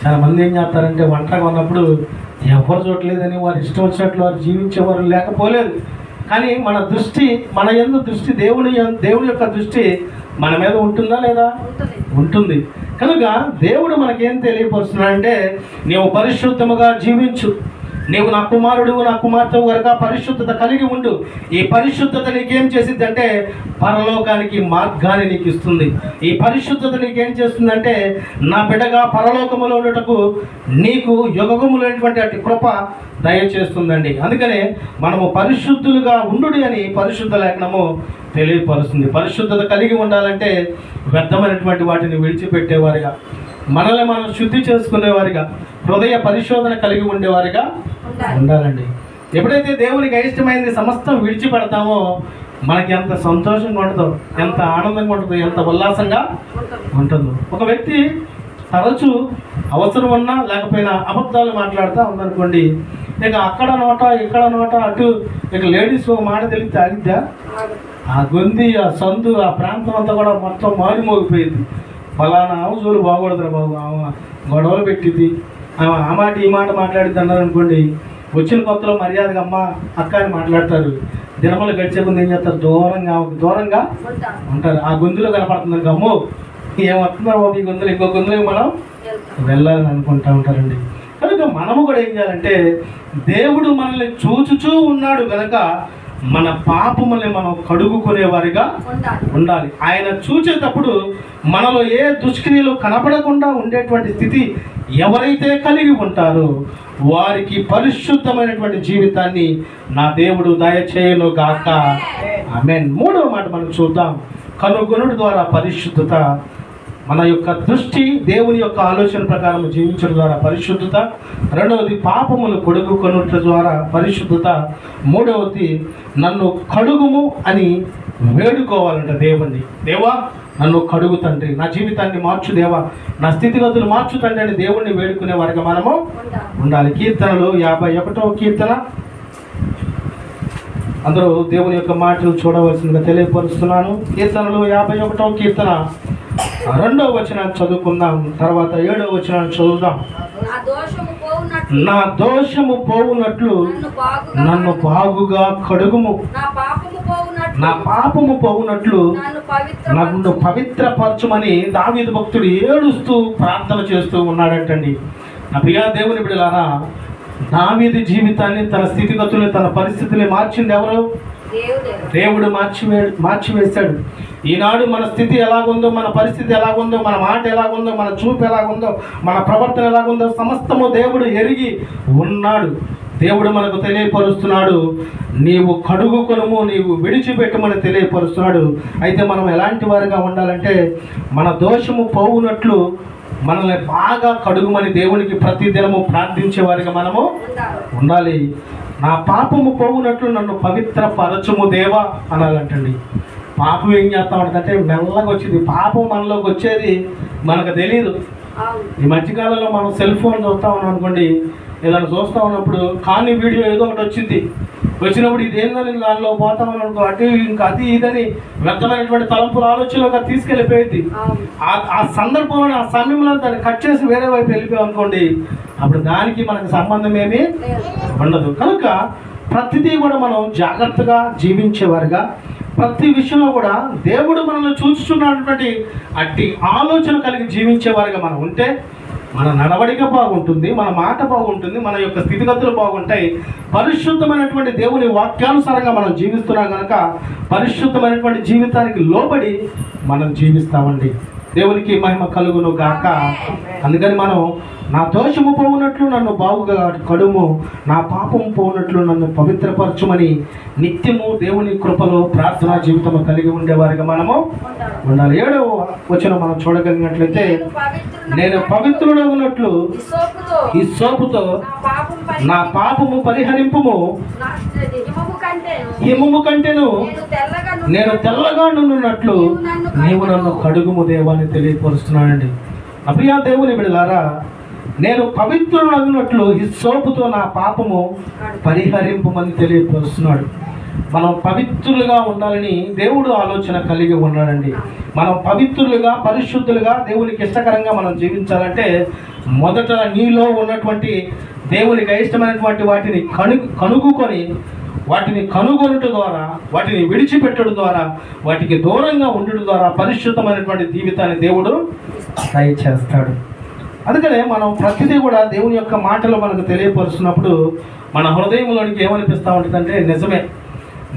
చాలా మంది ఏం చేస్తారంటే ఒంటరిగా ఉన్నప్పుడు ఎవరు చూడలేదని వారు ఇష్టం వచ్చినట్లు వారు జీవించేవారు లేకపోలేదు. కానీ మన దృష్టి, మన యందు దృష్టి, దేవుని యొక్క దృష్టి మన మీద ఉంటుందా లేదా? ఉంటుంది. కనుక దేవుడు మనకేం తెలియపరుస్తున్నాడంటే నీవు పరిశుద్ధముగా జీవించు, నీవు నా కుమారుడు నా కుమార్తె వరకు పరిశుద్ధత కలిగి ఉండు. ఈ పరిశుద్ధత నీకేం చేసిద్ది అంటే పరలోకానికి మార్గాన్ని నీకు ఇస్తుంది. ఈ పరిశుద్ధత నీకేం చేస్తుందంటే నా బిడ్డగా పరలోకములో ఉండటకు నీకు యుగములైనటువంటి అటు కృప దయచేస్తుందండి. అందుకనే మనము పరిశుద్ధులుగా ఉండు అని పరిశుద్ధ లేఖనము తెలియపరుస్తుంది. పరిశుద్ధత కలిగి ఉండాలంటే వ్యర్థమైనటువంటి వాటిని విడిచిపెట్టేవారిగా, మనల్ని మనం శుద్ధి చేసుకునేవారిగా, హృదయ పరిశోధన కలిగి ఉండేవారిగా ఉండాలండి. ఎప్పుడైతే దేవునికి అయిష్టమైంది సమస్తం విడిచిపెడతామో మనకి ఎంత సంతోషంగా ఉంటుందో, ఎంత ఆనందంగా ఉంటుందో, ఎంత ఉల్లాసంగా ఉంటుందో. ఒక వ్యక్తి తరచూ అవసరం ఉన్నా లేకపోయినా అబద్ధాలు మాట్లాడుతూ ఉందనుకోండి, ఇక అక్కడ నోట ఇక్కడ నోట అటు ఇక లేడీస్ ఒక మాట తెలిస్తే ఆగిద్దా? ఆ గొంది, ఆ సందు, ఆ ప్రాంతం అంతా కూడా మొత్తం మారిమోగిపోయింది. ఫలానా ఆవుజోలు బాగూడదురా బాబు, గొడవలు పెట్టింది, ఆ మాట ఈ మాట మాట్లాడిద్ది అన్నారు అనుకోండి, వచ్చిన కొత్తలో మర్యాదగా అమ్మ అక్క అని మాట్లాడతారు. దినములు గడిచే ముందు ఏం చేస్తారు? దూరంగా ఉంటారు. ఆ గొంతులో కనపడుతుంది అమ్మో ఏమవుతున్నారు బాబు, ఈ గొంతులు ఇంకో గొంతులకు మనం వెళ్ళాలని అనుకుంటూ ఉంటారండి. కనుక మనము కూడా ఏం చేయాలంటే దేవుడు మనల్ని చూచుచూ ఉన్నాడు కనుక మన పాపముల్ని మనం కడుగుకునేవారిగా ఉండాలి. ఆయన చూచేటప్పుడు మనలో ఏ దుష్క్రియలు కనపడకుండా ఉండేటువంటి స్థితి ఎవరైతే కలిగి ఉంటారో వారికి పరిశుద్ధమైనటువంటి జీవితాన్ని నా దేవుడు దయచేయును గాక. ఆమేన్. మూడవ మాట మనం చూద్దాం. కనుగొనుట ద్వారా పరిశుద్ధత. మన యొక్క దృష్టి దేవుని యొక్క ఆలోచన ప్రకారం జీవించడం ద్వారా పరిశుద్ధత. రెండవది పాపములు కడుగుకొనుట ద్వారా పరిశుద్ధత. మూడవది నన్ను కడుగుము అని వేడుకోవాలంట దేవుణ్ణి. దేవా నన్ను కడుగు తండ్రి, నా జీవితాన్ని మార్చు దేవా, నా స్థితిగతులు మార్చు తండ్రి అని దేవుణ్ణి వేడుకునే వారికి మనము ఉండాలి. కీర్తనలు 51వ కీర్తన. అందరూ దేవుని యొక్క మాటలు చూడవలసిందిగా తెలియపరుస్తున్నాను. కీర్తనలు 51వ కీర్తన 2వ వచనాన్ని చదువుకుందాం, తర్వాత 7వ వచనాన్ని చదువుదాం. నా దోషము పోవునట్లు నన్ను బాగుగా కడుగుము, నా పాపము పోవునట్లు నన్ను పవిత్రపరచుమని దావీదు భక్తుడు ఏడుస్తూ ప్రార్థన చేస్తూ ఉన్నాడంటండి. నా ప్రియా దేవుని బిడ్డలారా, దావీదు జీవితాన్ని, తన స్థితిగతుల్ని, తన పరిస్థితిని మార్చింది ఎవరు? దేవుడు మార్చివేశాడు. ఈనాడు మన స్థితి ఎలాగుందో, మన పరిస్థితి ఎలాగుందో, మన మాట ఎలాగుందో, మన చూపు ఎలాగుందో, మన ప్రవర్తన ఎలాగుందో సమస్తము దేవుడు ఎరిగి ఉన్నాడు. దేవుడు మనకు తెలియపరుస్తున్నాడు, నీవు కడుగుకొనుము, నీవు విడిచిపెట్టమని తెలియపరుస్తున్నాడు. అయితే మనం ఎలాంటి వారిగా ఉండాలంటే మన దోషము పోవునట్లు మనల్ని బాగా కడుగుమని దేవునికి ప్రతిదినము ప్రార్థించే వారిగా మనము ఉండాలి. నా పాపము పోవునట్లు నన్ను పవిత్రపరచుము దేవా అనాలంటండి. పాపం ఏం చేస్తా ఉంటుందంటే మెల్లగా వచ్చింది. పాపం మనలోకి వచ్చేది మనకు తెలియదు. ఈ మధ్యకాలంలో మనం సెల్ ఫోన్ చూస్తూ ఉన్నాం అనుకోండి, ఏదైనా చూస్తూ ఉన్నప్పుడు కానీ వీడియో ఏదో ఒకటి వచ్చినప్పుడు ఇదేందని దానిలో పోతామని అనుకో, అటు ఇంకా అది ఇదని వ్యర్థమైనటువంటి తలంపుల ఆలోచనలుగా తీసుకెళ్ళిపోయింది. ఆ సందర్భంలో, ఆ సమయంలో దాన్ని కట్ చేసి వేరే వైపు వెళ్ళిపోయాం అనుకోండి, అప్పుడు దానికి మనకు సంబంధం ఏమీ ఉండదు. కనుక ప్రతిదీ కూడా మనం జాగ్రత్తగా జీవించేవారుగా, ప్రతి విషయంలో కూడా దేవుడు మనల్ని చూస్తున్నటువంటి అట్టి ఆలోచన కలిగి జీవించేవారుగా మనం ఉంటే మన నడవడిక బాగుంటుంది, మన మాట బాగుంటుంది, మన యొక్క స్థితిగతులు బాగుంటాయి. పరిశుద్ధమైనటువంటి దేవుని వాక్యానుసారంగా మనం జీవిస్తున్నాం కనుక పరిశుద్ధమైనటువంటి జీవితానికి లోబడి మనం జీవిస్తామండి. దేవునికి మహిమ కలుగును గాక. అందుకని మనం నా దోషము పోవునట్లు నన్ను బాగుగా కడుము, నా పాపము పోవునట్లు నన్ను పవిత్రపరచుమని నిత్యము దేవుని కృపలో ప్రార్థనా జీవితము కలిగి ఉండేవారిగా మనము ఉండాలి. 7వ వచనం మనం చూడగలిగినట్లయితే, నేను పవిత్రుడు ఉన్నట్లు ఈ సోపుతో నా పాపము పరిహరింపుము, హిమము కంటేను నేను తెల్లగా నున్నట్లు నీవు నన్ను కడుగుము దేవా అని తెలియపరుస్తున్నానండి. అప్రియా దేవుని బిడ్డలారా, నేను పవిత్రుడగినట్లు ఈ సోపుతో నా పాపము పరిహరింపమని తెలియపరుస్తున్నాడు. మనం పవిత్రులుగా ఉండాలని దేవుడు ఆలోచన కలిగి ఉన్నాడండి. మనం పవిత్రులుగా, పరిశుద్ధులుగా, దేవునికి ఇష్టకరంగా మనం జీవించాలంటే మొదట నీలో ఉన్నటువంటి దేవునికి ఇష్టమైనటువంటి వాటిని కనుగొని వాటిని కనుగొనుట ద్వారా, వాటిని విడిచిపెట్టడం ద్వారా, వాటికి దూరంగా ఉండడం ద్వారా పరిశుద్ధమైనటువంటి జీవితాన్ని దేవుడు దయచేస్తాడు. అందుకనే మనం ప్రతిదీ కూడా దేవుని యొక్క మాటలు మనకు తెలియపరుస్తున్నప్పుడు మన హృదయంలోనికి ఏమనిపిస్తూ ఉంటుందంటే, నిజమే,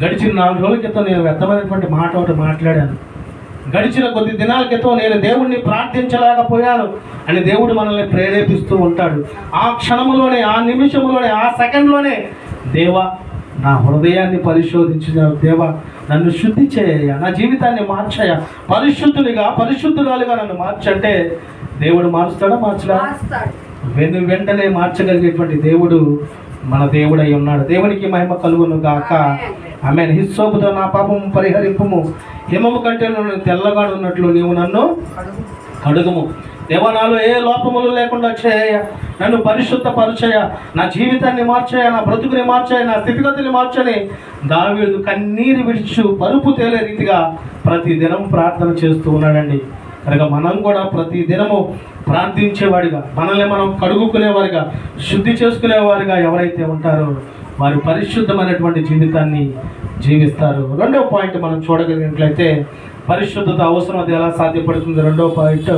గడిచిన 4 రోజుల క్రితం నేను వ్యర్థమైనటువంటి మాట ఒకటి మాట్లాడాను, గడిచిన కొద్ది దినాల క్రితం నేను దేవుణ్ణి ప్రార్థించలేకపోయాను అని దేవుడు మనల్ని ప్రేరేపిస్తూ ఉంటాడు. ఆ క్షణంలోనే, ఆ నిమిషంలోనే, ఆ సెకండ్లోనే, దేవా నా హృదయాన్ని పరిశోధించిన దేవా నన్ను శుద్ధి చేయ, నా జీవితాన్ని మార్చయ, పరిశుద్ధురాలుగా నన్ను మార్చంటే దేవుడు మారుస్తాడా? మార్చడా? వెంటనే మార్చగలిగేటువంటి దేవుడు మన దేవుడై ఉన్నాడు. దేవునికి మహిమ కలుగును గాక. ఆమేన్. హిస్సోపుతో నా పాపము పరిహరింపుము, హిమము కంటే నన్ను తెల్లగా ఉన్నట్లు నీవు నన్ను కడుగుము. దేవా నాలో ఏ లోపములు లేకుండా చేయ, నన్ను పరిశుద్ధపరచయ, నా జీవితాన్ని మార్చయ, నా బ్రతుకుని మార్చయ, నా స్థితిగతిని మార్చని దావీదు కన్నీరు విడిచు పరుపు తేలే రీతిగా ప్రతి దినం ప్రార్థన చేస్తూ ఉన్నాడండి. కనుక మనం కూడా ప్రతి దినము ప్రార్థించేవాడిగా, మనల్ని మనం కడుగుకునేవారిగా, శుద్ధి చేసుకునేవారిగా ఎవరైతే ఉంటారో వారు పరిశుద్ధమైనటువంటి జీవితాన్ని జీవిస్తారు. 2వ పాయింట్ మనం చూడగలిగినట్లయితే, పరిశుద్ధత అవసరం అది ఎలా సాధ్యపడుతుంది? 2వ పాయింట్,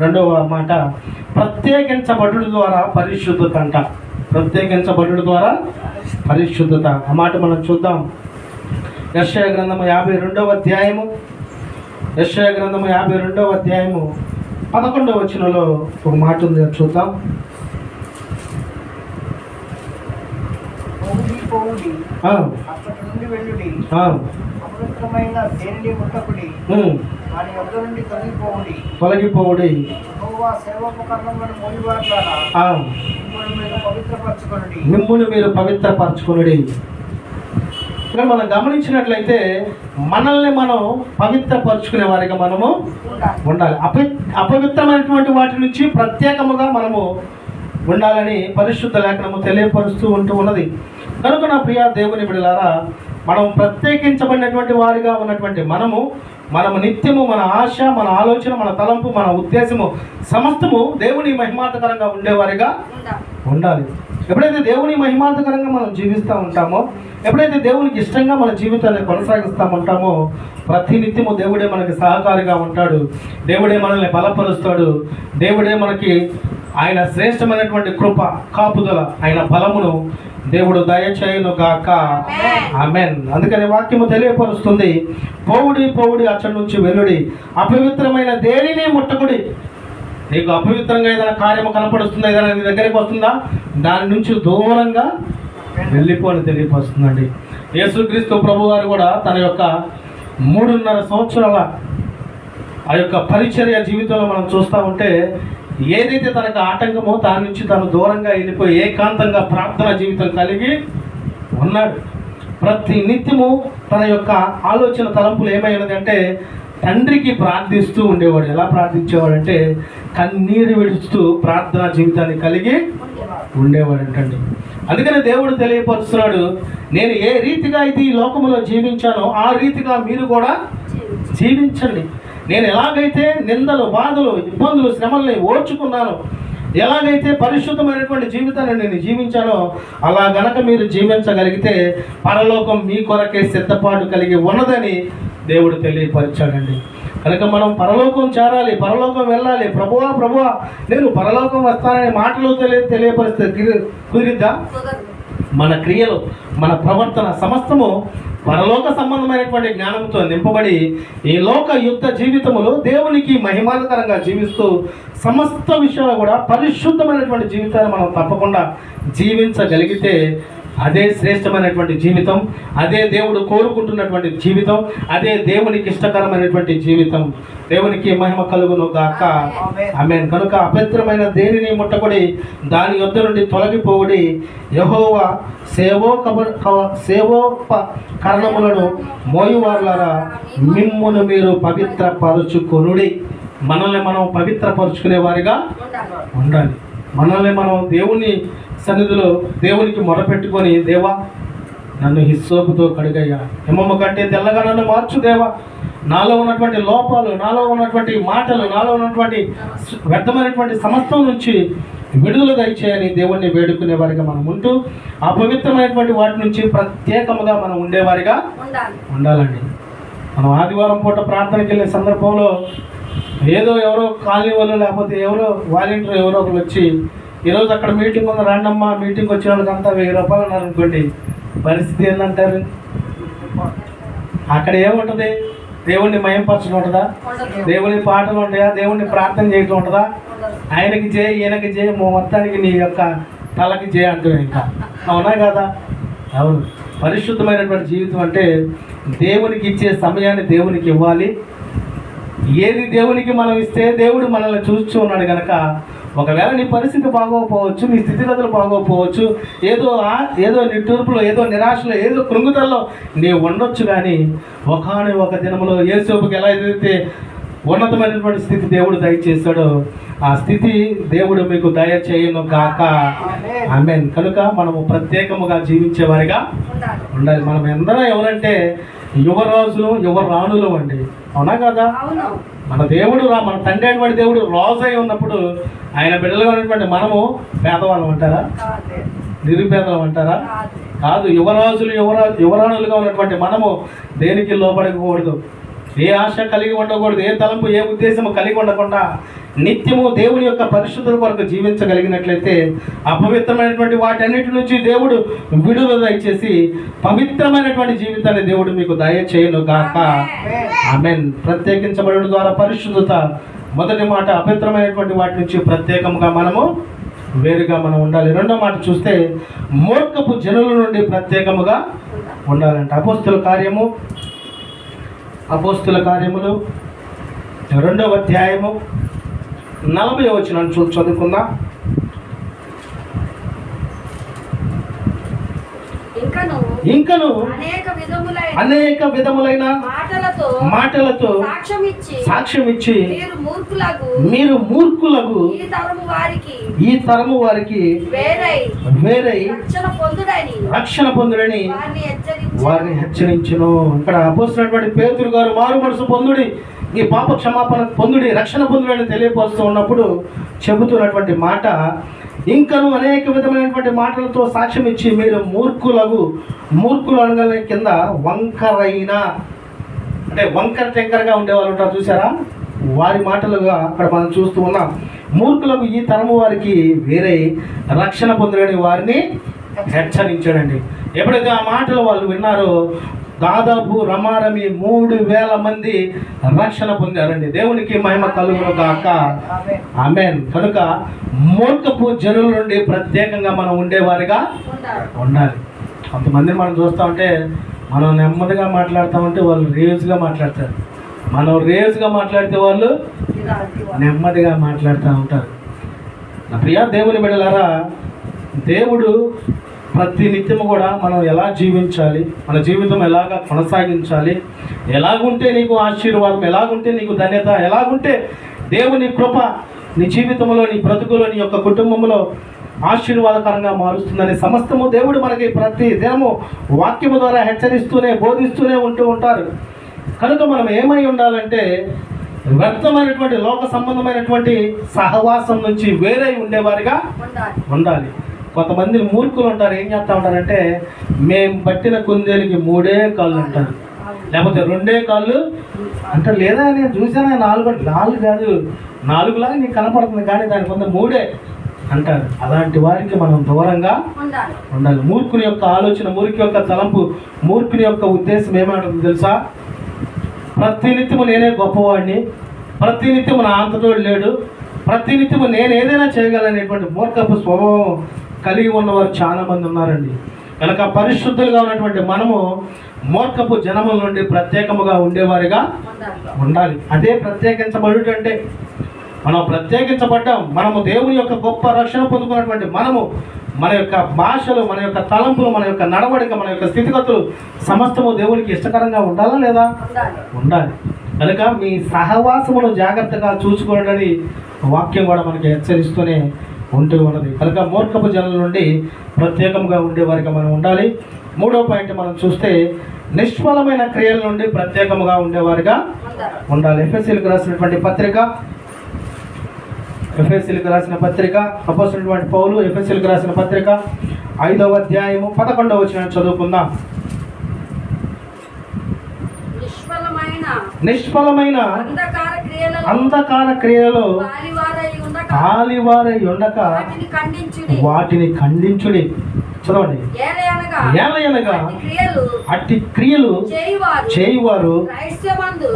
2వ మాట, ప్రత్యేకించబడుట ద్వారా పరిశుద్ధత అంట. ప్రత్యేకించబడుట ద్వారా పరిశుద్ధత. ఆ మాట మనం చూద్దాం. యెషయా గ్రంథము 52వ అధ్యాయము, యెషయా గ్రంథము 52వ అధ్యాయము 11వ వచనంలో ఒక మాట ఉంది, చూద్దాం. అప్పటి నుండి వెళ్ళుడి, అపవిత్రమైన దేనిని ముట్టకుడి, వారి వద్ద నుండి తొలగిపోవుడి, యెహోవా సేవోపకరణములను మోయువారులారా మిమ్మును మీరు పవిత్రపరచుకొనుడి. ఇక్కడ మనం గమనించినట్లయితే మనల్ని మనం పవిత్రపరచుకునే వారిగా మనము ఉండాలి. అపవిత్రమైనటువంటి వాటి నుంచి ప్రత్యేకముగా మనము ఉండాలని పరిశుద్ధ లేఖనము తెలియపరుస్తూ ఉన్నది. కనుక నా ప్రియ దేవుని బిడ్డలారా, మనం ప్రత్యేకించబడినటువంటి వారిగా ఉన్నటువంటి మనము నిత్యము మన ఆశ, మన ఆలోచన, మన తలంపు, మన ఉద్దేశము సమస్తము దేవుని మహిమార్థకరంగా ఉండేవారిగా ఉండాలి. ఎప్పుడైతే దేవుని మహిమార్థకరంగా మనం జీవిస్తూ ఉంటామో, ఎప్పుడైతే దేవునికి ఇష్టంగా మన జీవితాన్ని కొనసాగిస్తూ ఉంటామో, ప్రతి నిత్యము దేవుడే మనకి సహకారిగా ఉంటాడు, దేవుడే మనల్ని బలపరుస్తాడు, దేవుడే మనకి ఆయన శ్రేష్టమైనటువంటి కృప, కాపుదల, ఆయన బలమును దేవుడు దయచేయును గాక. ఆమేన్. అందుకని వాక్యము తెలియపరుస్తుంది, పోవుడి అచ్చడి నుంచి వెళ్ళుడి, అపవిత్రమైన దేనిని ముట్టకుడి. నీకు అపవిత్రంగా ఏదైనా కార్యము కనపడుతుందా, ఏదైనా నీ దగ్గరికి వస్తుందా, దాని నుంచి దూరంగా వెళ్ళిపోని తెలియపరుస్తుందండి. యేసుక్రీస్తు ప్రభు గారు కూడా తన యొక్క 3.5 సంవత్సరాల ఆ యొక్క పరిచర్య జీవితంలో మనం చూస్తూ ఉంటే, ఏదైతే తనకు ఆటంకమో దాని నుంచి తను దూరంగా వెళ్ళిపోయి ఏకాంతంగా ప్రార్థన జీవితం కలిగి ఉన్నాడు. ప్రతి నిత్యము తన యొక్క ఆలోచన తలంపులు ఏమైనదంటే తండ్రికి ప్రార్థిస్తూ ఉండేవాడు. ఎలా ప్రార్థించేవాడంటే కన్నీరు విడుస్తూ ప్రార్థనా జీవితాన్ని కలిగి ఉండేవాడంటండి. అందుకని దేవుడు తెలియపరుస్తున్నాడు, నేను ఏ రీతిగా అయితే ఈ లోకంలో జీవించానో ఆ రీతిగా మీరు కూడా జీవించండి. నేను ఎలాగైతే నిందలు, బాధలు, ఇబ్బందులు, శ్రమల్ని ఓర్చుకున్నానో, ఎలాగైతే పరిశుద్ధమైనటువంటి జీవితాన్ని నేను జీవించానో అలా గనక మీరు జీవించగలిగితే పరలోకం మీ కొరకే సిద్ధపాటు కలిగి ఉన్నదని దేవుడు తెలియపరిచాడండి. కనుక మనం పరలోకం చేరాలి, పరలోకం వెళ్ళాలి. ప్రభువా నేను పరలోకం వస్తానని మాటలు తెలియపరిస్తే కుదిరిద్దా? మన క్రియలు, మన ప్రవర్తన సమస్తము పరలోక సంబంధమైనటువంటి జ్ఞానంతో నింపబడి ఈ లోక యుద్ధ జీవితములో దేవునికి మహిమానకరంగా జీవిస్తూ సమస్త విషయాలు కూడా పరిశుద్ధమైనటువంటి జీవితాన్ని మనం తప్పకుండా జీవించగలిగితే అదే శ్రేష్టమైనటువంటి జీవితం, అదే దేవుడు కోరుకుంటున్నటువంటి జీవితం, అదే దేవునికి ఇష్టకరమైనటువంటి జీవితం. దేవునికి మహిమ కలుగును గాక. ఆమేన్. కనుక అపవిత్రమైన దేనిని ముట్టకుడి, దాని యొద్ద నుండి తొలగిపోవుడి. యెహోవా సేవోపకరణములను మోయువారులారా, మిమ్మును మీరు పవిత్రపరుచుకొనుడి. మనల్ని మనం పవిత్రపరుచుకునే వారిగా ఉండాలి. మనల్ని మనం దేవుని సన్నిధిలో దేవునికి మొరపెట్టుకొని, దేవా నన్ను హిస్సోపుతో కడిగయ్యా, హిమము కంటే తెల్లగా నన్ను మార్చు దేవా, నాలో ఉన్నటువంటి లోపాలు, నాలో ఉన్నటువంటి మాటలు, నాలో ఉన్నటువంటి వ్యర్థమైనటువంటి సమస్తం నుంచి విడుదల దయచేయని దేవుణ్ణి వేడుకునే వారిగా మనం ఉంటూ అపవిత్రమైనటువంటి వాటి నుంచి ప్రత్యేకముగా మనం ఉండేవారిగా ఉండాలండి. మనం ఆదివారం పూట ప్రార్థనకి వెళ్ళే సందర్భంలో ఏదో ఎవరో కాలనీ వాళ్ళు లేకపోతే ఎవరో వాలంటీర్ ఎవరో ఒకరు వచ్చి, ఈరోజు అక్కడ మీటింగ్ ఉంది రాండమ్మా, మీటింగ్ వచ్చే వాళ్ళకంతా 1000 రూపాయలు ఉన్నారు అనుకోండి, పరిస్థితి ఏంటంటారు? అక్కడ ఏముంటుంది? దేవుణ్ణి మయంపరచడం ఉంటుందా? దేవుని పాటలు ఉంటాయా? దేవుణ్ణి ప్రార్థన చేయటం ఉంటుందా? ఆయనకి చేయి, ఈయనకి చేయి, మొత్తానికి నీ యొక్క తలకి చేయి అంటున్నాయి. ఇంకా అవునా కదా? అవును. పరిశుద్ధమైనటువంటి జీవితం అంటే దేవునికి ఇచ్చే సమయాన్ని దేవునికి ఇవ్వాలి. ఏది దేవునికి మనం ఇస్తే దేవుడు మనల్ని చూస్తూ ఉన్నాడు కనుక, ఒకవేళ నీ పరిస్థితి బాగోకపోవచ్చు, నీ స్థితిగతులు బాగోకపోవచ్చు, ఏదో నిట్టూర్పులో, ఏదో నిరాశలో, ఏదో కృంగుదల్లో నీవు ఉండొచ్చు. కానీ ఒక దినంలో యేసోపుకి ఎలా అయితే ఉన్నతమైనటువంటి స్థితి దేవుడు దయచేశాడో, ఆ స్థితి దేవుడు మీకు దయచేయును గాక. ఆమేన్. కనుక మనము ప్రత్యేకముగా జీవించేవారిగా ఉండాలి. మనం ఎందరో ఎవరంటే యువరాజులు, యువరాణులు అండి. అవునా కదా? మన దేవుడు మన తండ్రి అయినటువంటి దేవుడు రాజు అయి ఉన్నప్పుడు ఆయన బిడ్డలుగా ఉన్నటువంటి మనము పేదవాళ్ళం అంటారా? నిరుపేదలం అంటారా? కాదు. యువరాజులు, యువరాణులుగా ఉన్నటువంటి మనము దేనికి లోపడకూడదు, ఏ ఆశ కలిగి ఉండకూడదు, ఏ తలంపు, ఏ ఉద్దేశము కలిగి ఉండకుండా నిత్యము దేవుని యొక్క పరిశుద్ధత కొరకు జీవించగలిగినట్లయితే అపవిత్రమైనటువంటి వాటన్నిటి నుంచి దేవుడు విడుదల దయచేసి పవిత్రమైనటువంటి జీవితాన్ని దేవుడు మీకు దయచేయును గాక. ఆమేన్. ప్రత్యేకించబడడం ద్వారా పరిశుద్ధత. మొదటి మాట, అపవిత్రమైనటువంటి వాటి నుంచి ప్రత్యేకంగా మనము వేరుగా మనం ఉండాలి. రెండో మాట చూస్తే, మూర్ఖపు జనుల నుండి ప్రత్యేకముగా ఉండాలంట. అపోస్తుల కార్యములు 2వ అధ్యాయము 40వ వచనం చదువుకుందాం. ఇంకను అనేక విధములైన మాటలతో సాక్ష్యం ఇచ్చి మీరు మూర్ఖులకు ఈ తరము వారికి వేరై రక్షణ పొందుడని వారిని హెచ్చరించును. ఇక్కడ అపోస్తులైనటువంటి పేతురు గారు మారు మనసు పొందుడి, ఈ పాప క్షమాపణ పొందుడి, రక్షణ పొందుడని తెలియపరుస్తూ ఉన్నప్పుడు చెబుతున్నటువంటి మాట, ఇంకను అనేక విధమైనటువంటి మాటలతో సాక్ష్యం ఇచ్చి మీరు మూర్ఖులు అనగానే కింద వంకరైన, అంటే వంకర టెంకరగా ఉండేవాళ్ళు ఉంటారు చూసారా, వారి మాటలుగా అక్కడ మనం చూస్తూ ఉన్నాం. మూర్ఖులకు ఈ తరము వారికి వేరే రక్షణ పొందులని వారిని హెచ్చరించాడండి. ఎప్పుడైతే ఆ మాటలు వాళ్ళు విన్నారో దాదాపు రమారమి 3000 మంది రక్షణ పొందారండి. దేవునికి మహిమ కలుగును గాక. ఆమేన్. కనుక మూర్ఖపు జనుల నుండి ప్రత్యేకంగా మనం ఉండేవారిగా ఉండాలి. కొంతమందిని మనం చూస్తూ ఉంటే, మనం నెమ్మదిగా మాట్లాడుతూ ఉంటే వాళ్ళు రేజ్గా మాట్లాడతారు, మనం రేజ్గా మాట్లాడితే వాళ్ళు నెమ్మదిగా మాట్లాడుతూ ఉంటారు. నా ప్రియ దేవుని బిడ్డలారా, దేవుడు ప్రతి నిత్యము కూడా మనం ఎలా జీవించాలి, మన జీవితం ఎలాగా కొనసాగించాలి, ఎలాగుంటే నీకు ఆశీర్వాదం, ఎలాగుంటే నీకు ధన్యత, ఎలాగుంటే దేవుని కృప నీ జీవితంలో, నీ బ్రతుకులో, నీ యొక్క కుటుంబంలో ఆశీర్వాదకరంగా మారుస్తుందని సమస్తము దేవుడు మనకి ప్రతి దినము వాక్యము ద్వారా హెచ్చరిస్తూనే బోధిస్తూనే ఉంటూ ఉంటారు. కనుక మనం ఏమై ఉండాలంటే వ్యర్థమైనటువంటి లోక సంబంధమైనటువంటి సహవాసం నుంచి వేరే ఉండేవారిగా ఉండాలి. కొంతమంది మూర్ఖులు ఉంటారు, ఏం చేస్తూ ఉంటారంటే, మేము పట్టిన కుందేలుకి 3 కాళ్ళు అంటారు, లేకపోతే 2 కాళ్ళు అంటారు. లేదా నేను చూసాను 4 కాదు, 4లాగా నీకు కనపడుతుంది కానీ దానికి కొంత 3 అంటారు. అలాంటి వారికి మనం దూరంగా ఉండాలి. మూర్ఖుని యొక్క ఆలోచన, మూర్ఖి యొక్క తలంపు, మూర్ఖుని యొక్క ఉద్దేశం ఏమంటుంది తెలుసా? ప్రతినిత్యము నేనే గొప్పవాడిని, ప్రతినిత్యము నా అంతటోడు లేడు, ప్రతినిత్యము నేను ఏదైనా చేయగలనేటువంటి మూర్ఖపు స్వభావం కలిగి ఉన్నవారు చాలా మంది ఉన్నారండి. కనుక పరిశుద్ధులుగా ఉన్నటువంటి మనము మూర్ఖపు జనముల నుండి ప్రత్యేకముగా ఉండేవారిగా ఉండాలి. అదే ప్రత్యేకించబడుట అంటే. మనం ప్రత్యేకించబడ్డాం. మనము దేవుని యొక్క గొప్ప రక్షణ పొందుకున్నటువంటి మనము మన యొక్క భాషలు, మన యొక్క తలంపులు, మన యొక్క నడవడిక, మన యొక్క స్థితిగతులు సమస్తము దేవునికి ఇష్టకరంగా ఉండాలా లేదా? ఉండాలి. కనుక మీ సహవాసమును జాగ్రత్తగా చూసుకోవడానికి వాక్యం కూడా మనకి హెచ్చరిస్తూనే ఉంటూ ఉన్నది. కనుక మూర్ఖపు జనుల నుండి ప్రత్యేకంగా ఉండేవారిగా మనం ఉండాలి. మూడో పాయింట్ మనం చూస్తే నిష్ఫలమైన క్రియల నుండి ప్రత్యేకముగా ఉండేవారిగా ఉండాలి. ఎఫెసీయులకు రాసినటువంటి పత్రిక, అపోస్తలుడైనటువంటి పౌలు ఎఫెసీయులకు రాసిన పత్రిక 5వ అధ్యాయము 11వ వచనం చదువుకుందాం. నిష్ఫలమైన అంధకార క్రియలలో పాలివారై ఉండక వాటిని ఖండించుడి. చదవండి. ఏలయనగా అట్టి క్రియలు చేయువారు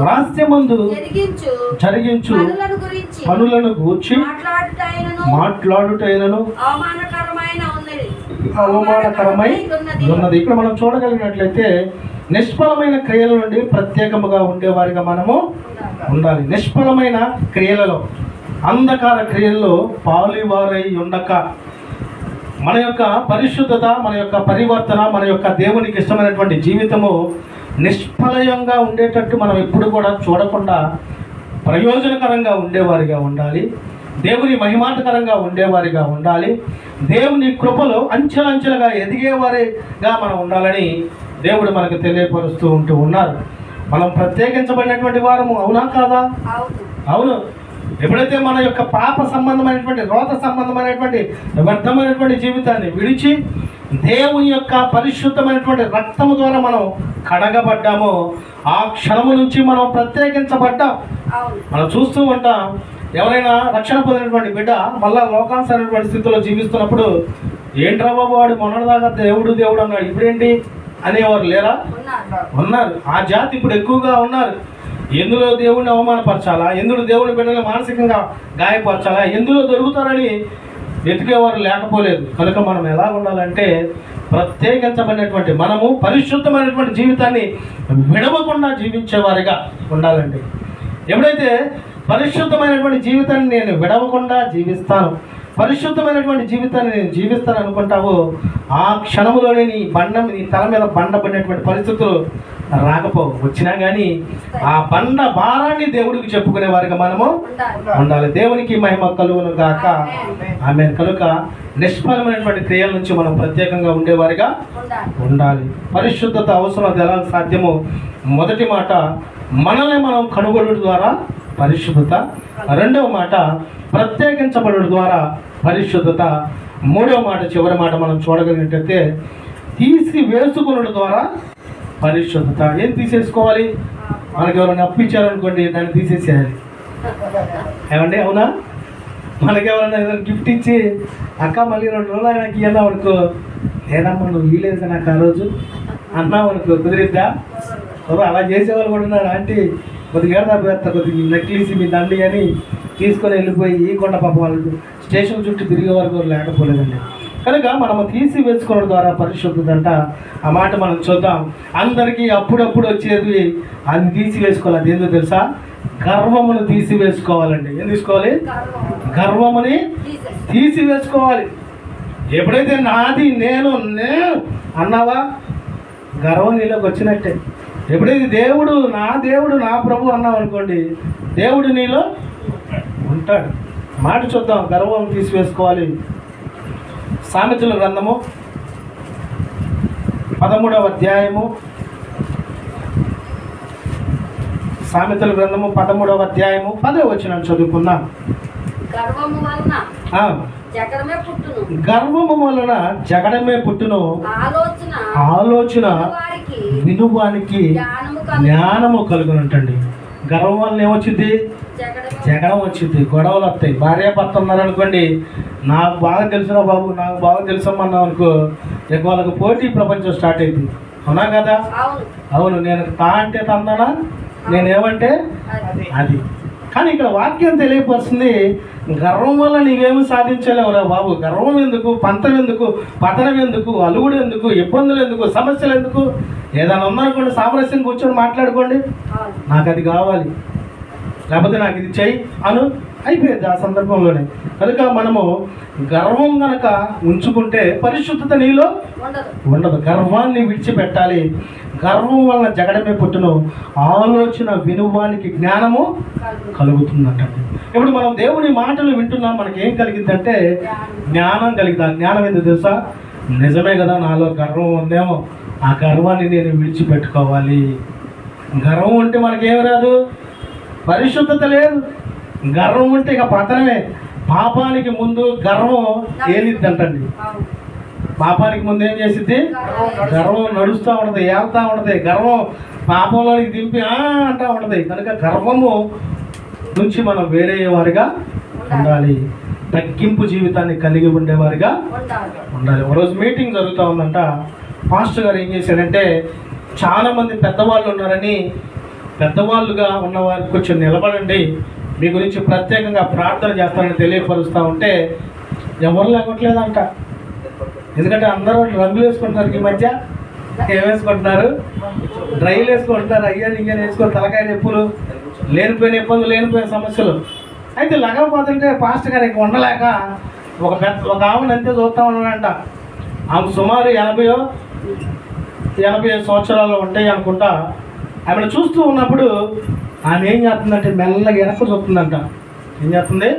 రహస్యమందు జరిగించు పనులను గూర్చి మాట్లాడుటైనను అవమానకరమై ఉన్నది. ఇక్కడ మనం చూడగలిగినట్లయితే నిష్ఫలమైన క్రియల నుండి ప్రత్యేకముగా ఉండేవారిగా మనము ఉండాలి. నిష్ఫలమైన క్రియలలో, అంధకార క్రియల్లో పాలువారై ఉండక, మన యొక్క పరిశుద్ధత, మన యొక్క పరివర్తన, మన యొక్క దేవునికి ఇష్టమైనటువంటి జీవితము నిష్ఫలంగా ఉండేటట్టు మనం ఎప్పుడు కూడా చూడకుండా ప్రయోజనకరంగా ఉండేవారిగా ఉండాలి. దేవుని మహిమాటకరంగా ఉండేవారిగా ఉండాలి. దేవుని కృపలో అంచెలంచెలుగా ఎదిగేవారిగా మనం ఉండాలని దేవుడు మనకు తెలియపరుస్తూ ఉన్నారు. మనం ప్రత్యేకించబడినటువంటి వారము, అవునా కాదా? అవును. ఎప్పుడైతే మన యొక్క పాప సంబంధమైనటువంటి, రోత సంబంధమైనటువంటి వ్యర్థమైనటువంటి జీవితాన్ని విడిచి దేవుని యొక్క పరిశుద్ధమైనటువంటి రక్తము ద్వారా మనం కడగబడ్డామో ఆ క్షణము నుంచి మనం ప్రత్యేకించబడ్డాం. మనం చూస్తూ ఉంటాం, ఎవరైనా రక్షణ పొందినటువంటి బిడ్డ మళ్ళా లోకానుసారమైనటువంటి స్థితిలో జీవిస్తున్నప్పుడు, ఏంట్రా బాబు వాడు మొన్నటిదాకా దేవుడు దేవుడు అన్నాడు, ఇప్పుడేంటి అనేవారు లేరా? ఉన్నారు. ఆ జాతి ఇప్పుడు ఎక్కువగా ఉన్నారు. ఎందులో దేవుడిని అవమానపరచాలా, ఎందులో దేవుని బిడ్డలు మానసికంగా గాయపరచాలా, ఎందులో దొరుకుతారని వెతికేవారు లేకపోలేదు. కనుక మనం ఎలా ఉండాలంటే ప్రత్యేకించబడినటువంటి మనము పరిశుద్ధమైనటువంటి జీవితాన్ని విడవకుండా జీవించేవారిగా ఉండాలండి. ఎప్పుడైతే పరిశుద్ధమైనటువంటి జీవితాన్ని నేను విడవకుండా జీవిస్తాను, పరిశుద్ధమైనటువంటి జీవితాన్ని నేను జీవిస్తాను అనుకుంటావో ఆ క్షణంలోనే నీ తల మీద బండ పడినటువంటి పరిస్థితులు రాకపోవు. వచ్చినా కానీ ఆ బండ భారాన్ని దేవుడికి చెప్పుకునే వారిగా మనము ఉండాలి. దేవునికి మహిమ కలుగును గాక. ఆమేన్. కనుక నిష్ఫలమైనటువంటి క్రియల నుంచి మనం ప్రత్యేకంగా ఉండేవారిగా ఉండాలి. పరిశుద్ధత అవసరం, అది ఎలా సాధ్యమో? మొదటి మాట, మనల్ని మనం కనుగొనడం ద్వారా పరిశుద్ధత. రెండవ మాట, ప్రత్యేకించబడడం ద్వారా పరిశుద్ధత. మూడవ మాట, చివరి మాట మనం చూడగలిగినట్టయితే తీసి వేసుకునడం ద్వారా పరిశుద్ధత. ఏం తీసేసుకోవాలి? మనకి ఎవరైనా అప్పు ఇచ్చారనుకోండి, దాన్ని తీసేసేయాలి. ఏమండి, అవునా? మనకి ఎవరైనా ఏదైనా గిఫ్ట్ ఇచ్చి, అక్క మళ్ళీ 2 రోజులు ఆయనకి ఇవ్వడం అనుకో, లేదమ్మా నువ్వు ఇవ్వలేదు కదా నాకు ఆ రోజు అన్నావు అనుకో, కుదిరిద్దా? అలా చేసేవాళ్ళు కూడా ఉన్నారు. ఆంటీ కొద్దిగా ఏడదాపేస్తా, కొద్దిగా నెక్లెస్ మీ దండి అని తీసుకొని వెళ్ళిపోయి ఈ కొండ పాప వాళ్ళు స్టేషన్ చుట్టూ తిరిగే వరకు లేకపోలేదండి. కనుక మనము తీసి వేసుకోవడం ద్వారా పరిశుద్ధత అంట. ఆ మాట మనం చూద్దాం. అందరికీ అప్పుడప్పుడు వచ్చేది అది తీసి వేసుకోవాలి. అది ఏందో తెలుసా? గర్వమును తీసి వేసుకోవాలండి. ఏం తీసుకోవాలి? గర్వముని తీసి వేసుకోవాలి. ఎప్పుడైతే నాది నేను అన్నావా, గర్వం నీలోకి వచ్చినట్టే. ఎప్పుడైతే దేవుడు నా ప్రభు అన్నావు అనుకోండి, దేవుడు నీలో ఉంటాడు. మాట చూద్దాం, గర్వం తీసివేసుకోవాలి. సామెతల గ్రంథము 13వ అధ్యాయము, సామెతల గ్రంథము 13వ అధ్యాయము 10వ వచనం చదువుకుందాం. గర్వము వలన జగడమే పుట్టును, ఆలోచన వినువానికి జ్ఞానము కలుగునంటండి. గర్వం వల్ల ఏమొచ్చింది? జగడం వచ్చింది, గొడవలు వస్తాయి. భార్య భర్త ఉన్నారనుకోండి, నాకు బాగా తెలుసురా బాబు, నాకు బాగా తెలుసమ్మన్నాం అనుకో, ఇక వాళ్ళకి పోటీ ప్రపంచం స్టార్ట్ అవుతుంది. అవునా కదా? అవును. నేను తా అంటే తందానా, నేనేమంటే అది. కానీ ఇక్కడ వాక్యం తెలియపరుస్తుంది, గర్వం వల్ల నీవేమి సాధించలేవురా బాబు. గర్వం ఎందుకు, పంతం ఎందుకు, పతనం ఎందుకు, అలుగుడు ఎందుకు, ఇబ్బందులు ఎందుకు, సమస్యలు ఎందుకు? ఏదైనా ఉందనుకోండి, సామరస్యం కూర్చొని మాట్లాడుకోండి, నాకు అది కావాలి, లేకపోతే నాకు ఇది చెయ్యి అను, అయిపోయింది ఆ సందర్భంలోనే. కనుక మనము గర్వం కనుక ఉంచుకుంటే పరిశుద్ధత నీలో ఉండదు. గర్వాన్ని విడిచిపెట్టాలి. గర్వం వలన జగడమే పుట్టును, ఆలోచన వినువానికి జ్ఞానము కలుగుతుందంట. ఇప్పుడు మనం దేవుని మాటలు వింటున్నాం, మనకి ఏం కలిగిందంటే జ్ఞానం కలిగింది. ఆ జ్ఞానం ఏందో తెలుసా? నిజమే కదా, నాలో గర్వం ఉందేమో, ఆ గర్వాన్ని నేను విడిచిపెట్టుకోవాలి. గర్వం ఉంటే మనకేం రాదు? పరిశుద్ధత లేదు. గర్వం ఉంటే ఇక పతనమే. పాపానికి ముందు గర్వం ఏలిద్దంటండి. పాపానికి ముందు ఏం చేసిద్ది? గర్వం నడుస్తూ ఉంటుంది, ఏళ్తూ ఉంటుంది. గర్వం పాపంలోనికి దింపి అంటూ ఉంటుంది. కనుక గర్వము నుంచి మనం వేరే వారిగా ఉండాలి. తగ్గింపు జీవితాన్ని కలిగి ఉండేవారిగా ఉండాలి. ఒకరోజు మీటింగ్ జరుగుతూ ఉందంట. పాస్టర్ గారు ఏం చేశారంటే, చాలామంది పెద్దవాళ్ళు ఉన్నారని, పెద్దవాళ్ళుగా ఉన్నవారికి కొంచెం నిలబడండి, మీ గురించి ప్రత్యేకంగా ప్రార్థన చేస్తానని తెలియపరుస్తూ ఉంటే ఎవరు లేవట్లేదంట. ఎందుకంటే అందరూ రంగులు వేసుకుంటున్నారు. ఈ మధ్య ఏం వేసుకుంటున్నారు? డ్రైలు వేసుకుంటున్నారు. అయ్యా ఇంజన్ వేసుకొని తలకాయ నొప్పులు, లేనిపోయిన ఇబ్బందులు, లేనిపోయిన సమస్యలు. అయితే లగకపోతుంటే పాస్టర్ గారికి ఉండలేక ఒక ఆమెను అంతే చూస్తూ ఉన్నాడంట. ఆమె సుమారు 80 సంవత్సరాలు ఉంటాయి అనుకుంటా. ఆమెను చూస్తూ ఉన్నప్పుడు ఆమె ఏం చేస్తుందంటే మెల్లగా వెనక్కి చూస్తుందంట. ఏం చేస్తుంది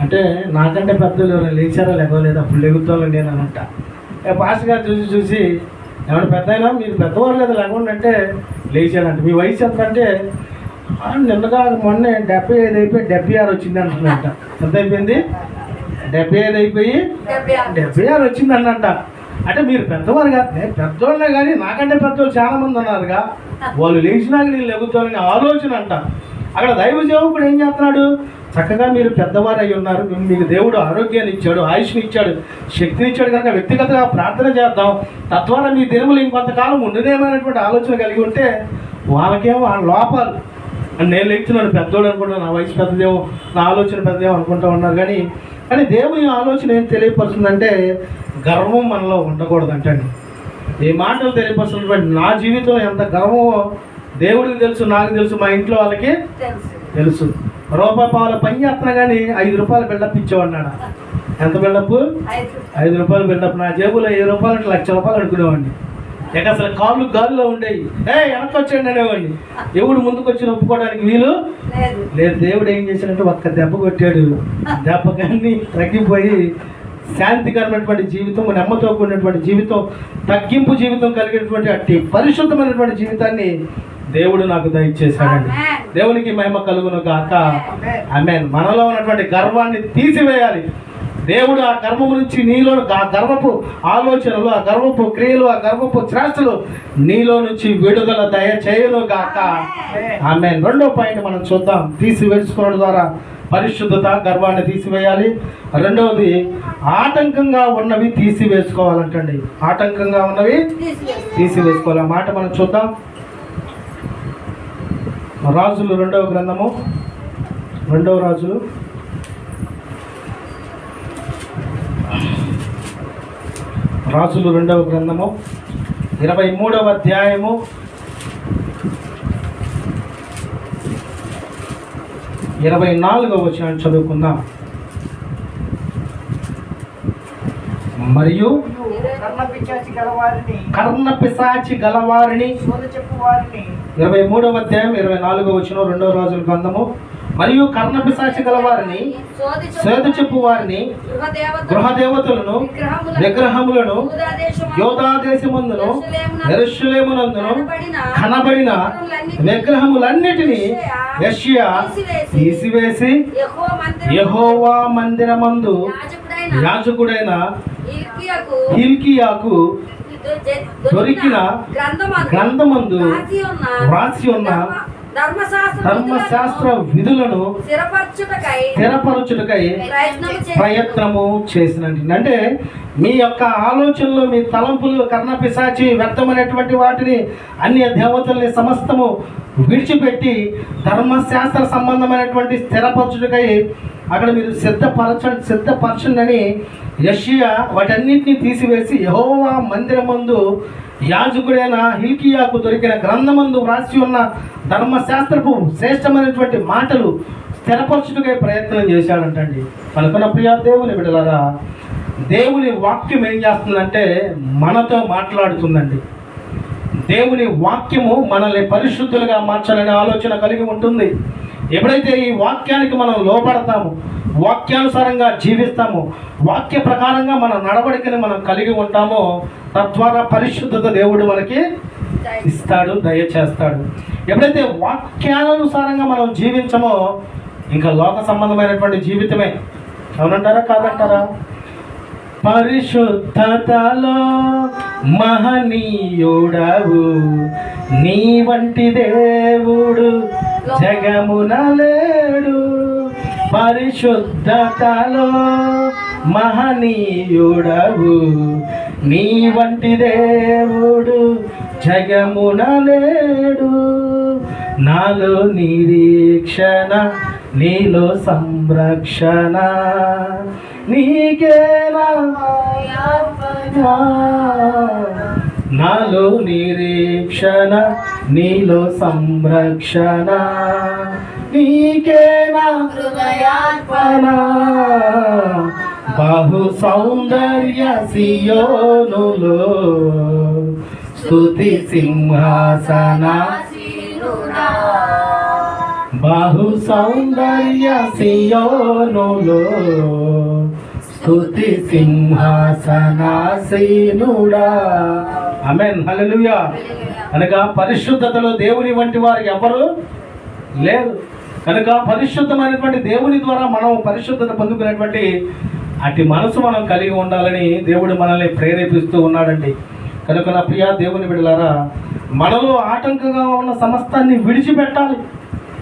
అంటే, నాకంటే పెద్దలు లేచారా లేకపోలేదు, అప్పుడు లెగుతాను నేను అనంట. పాస్టర్ గారు చూసి ఏమన్నా పెద్ద అయినా మీరు పెద్దవారు కదా లేకుండా అంటే లేచాడంట. మీ వయసు ఎంత అంటే నిన్నగా మొన్న 75 అయిపోయి 76 వచ్చింది అంటున్నట్ట. ఎంత అయిపోయింది? 75 అయిపోయి 76 వచ్చింది అన్నంట. అంటే మీరు పెద్దవారు కాదు, పెద్దోళ్ళే కానీ నాకంటే పెద్దవాళ్ళు చాలా మంది ఉన్నారుగా, వాళ్ళు లేచినాక నేను లెగుతానని ఆలోచన అంట. అక్కడ దైవ సేవకుడు ఏం చేస్తున్నాడు? చక్కగా మీరు పెద్దవారు అయి ఉన్నారు, మీకు దేవుడు ఆరోగ్యాన్ని ఇచ్చాడు, ఆయుష్ని ఇచ్చాడు, శక్తిని ఇచ్చాడు, కనుక వ్యక్తిగతంగా ప్రార్థన చేద్దాం, తద్వారా మీ దినములు ఇంకొంతకాలం ఉండదేమనేటువంటి ఆలోచన కలిగి ఉంటే వాళ్ళకేమో ఆ లోపాలు. నేను లెగుతున్నాను, పెద్దోడు అనుకుంటున్నాను, నా వయసు పెద్దదేమో, నా ఆలోచన పెద్దదేమో అనుకుంటూ ఉన్నారు. కానీ దేవుని ఆలోచన ఏం తెలియపరుస్తుందంటే గర్వం మనలో ఉండకూడదంటండి. ఈ మాటలు తెలియపరుస్తున్నటువంటి నా జీవితంలో ఎంత గర్వమో దేవుడికి తెలుసు, నాకు తెలుసు, మా ఇంట్లో వాళ్ళకి తెలుసు. రూపాయల పని చేస్తున్నా కానీ 5 రూపాయలు బిల్డప్ ఇచ్చేవాడినాడు. ఎంత బిల్డప్? 5 రూపాయలు బిల్డప్. నా జేబులో 7 రూపాయలు అంటే 1,00,000 రూపాయలు అనుకునేవాడిని. ఇక అసలు కాళ్ళు గాలిలో ఉండేవి. వెనక్కి వచ్చేయండి అనేవాడిని. ఎవడు ముందుకు వచ్చి ఒప్పుకోవడానికి వీలు లేదు. దేవుడు ఏం చేశాడంటే ఒక్క దెబ్బ కొట్టాడు. దెబ్బకన్నీ తగ్గిపోయి శాంతికరమైనటువంటి జీవితం, నెమ్మదితో కూడినటువంటి జీవితం, తగ్గింపు జీవితం కలిగినటువంటి అట్టి పరిశుద్ధమైనటువంటి జీవితాన్ని దేవుడు నాకు దయచేశాడండి. దేవునికి మహిమ కలుగును గాక. ఆమేన్. మనలో ఉన్నటువంటి గర్వాన్ని తీసివేయాలి. దేవుడు ఆ గర్వము నుంచి నీలో, ఆ గర్వపు ఆలోచనలు, ఆ గర్వపు క్రియలు, ఆ గర్వపు శ్రేష్టలు నీలో నుంచి విడుదల దయచేయును గాక. ఆమేన్. రెండో పాయింట్ మనం చూద్దాం. తీసివేసుకోవడం ద్వారా పరిశుద్ధత, గర్వాన్ని తీసివేయాలి. రెండవది ఆటంకంగా ఉన్నవి తీసివేసుకోవాలంటండి. ఆటంకంగా ఉన్నవి తీసివేసుకోవాలి. ఆ మాట మనం చూద్దాం. రాజులు 2వ గ్రంథము, 2వ రాజులు 2వ గ్రంథము 23వ అధ్యాయము 24వ వచనం చదువుకుందాం. మరియు కర్ణ పిశాచి గలవారిని 23వ అధ్యాయం 24వ వచనం 2వ రాజుల గ్రంథము. మరియు కర్ణ పిశాచి గలవారిని, సేద చెప్పు వారిని, గృహదేవతలను, విగ్రహములను యోధా దేశమందును యెరూషలేమునందును కనబడిన విగ్రహములన్నిటినీ యెషయా తీసివేసి యెహోవా మందిరమందు యాజకుడైన హిల్కీయాకు దొరికిన గ్రంథమందు వ్రాసి ఉన్న ధర్మశాస్త్ర విధులను స్థిరపరచుటకై ప్రయత్నము చేసినండి. అంటే మీ యొక్క ఆలోచనలు, మీ తలంపులు, కర్ణపిశాచి వ్యర్థమైనటువంటి వాటిని, అన్య దేవతల్ని సమస్తము విడిచిపెట్టి ధర్మశాస్త్ర సంబంధమైనటువంటి స్థిరపరచుటకై అక్కడ మీరు సిద్ధపరచండి అని యెషయా వాటన్నిటిని తీసివేసి యెహోవా మందిరమందు యాజకుడైన హిల్కీయాకు దొరికిన గ్రంథమందు వ్రాసి ఉన్న ధర్మశాస్త్రపు శ్రేష్టమైనటువంటి మాటలు స్థిరపరచుటకై ప్రయత్నం చేశాడంటండి. కనుక ప్రియా దేవుని బిడ్డలారా, దేవుని వాక్యం ఏం చేస్తుందంటే మనతో మాట్లాడుతుందండి. దేవుని వాక్యము మనల్ని పరిశుద్ధులుగా మార్చాలనే ఆలోచన కలిగి ఉంటుంది. ఎప్పుడైతే ఈ వాక్యానికి మనం లోపడతామో, వాక్యానుసారంగా జీవిస్తామో, వాక్య ప్రకారంగా మన నడవడికని మనం కలిగి ఉంటామో, తద్వారా పరిశుద్ధత దేవుడు మనకి ఇస్తాడు, దయచేస్తాడు. ఎప్పుడైతే వాక్యానుసారంగా మనం జీవించమో ఇంకా లోక సంబంధమైనటువంటి జీవితమే. అవునంటారా కాదంటారా? పరిశుద్ధతలో మహనీయుడవు, నీ వంటి దేవుడు జగమున లేడు. పరిశుద్ధతలో మహనీయుడవు, నీ వంటి దేవుడు జగమున లేడు. నాలో నిరీక్షణ, నీలో సంరక్షణ, నీకేనా నాలో నిరీక్షణ, నీలో సంరక్షణ, నీకేనా హృదయార్పణ. బహు సౌందర్య సియోనులో స్తుతి సింహాసన, బహు సౌందర్య సియోనులో స్తుతి సింహాసనాసీనుడా. ఆమేన్, హల్లెలూయా. అనగా పరిశుద్ధతలో దేవుని వంటి వారు ఎవరు లేరు. కనుక పరిశుద్ధమైనటువంటి దేవుని ద్వారా మనం పరిశుద్ధత పొందుకునేటువంటి అటు మనసు మనం కలిగి ఉండాలని దేవుడు మనల్ని ప్రేరేపిస్తూ ఉన్నాడండి. కనుక నా ప్రియ దేవుని బిడ్డలారా, మనలో ఆటంకంగా ఉన్న సమస్తాన్ని విడిచిపెట్టాలి.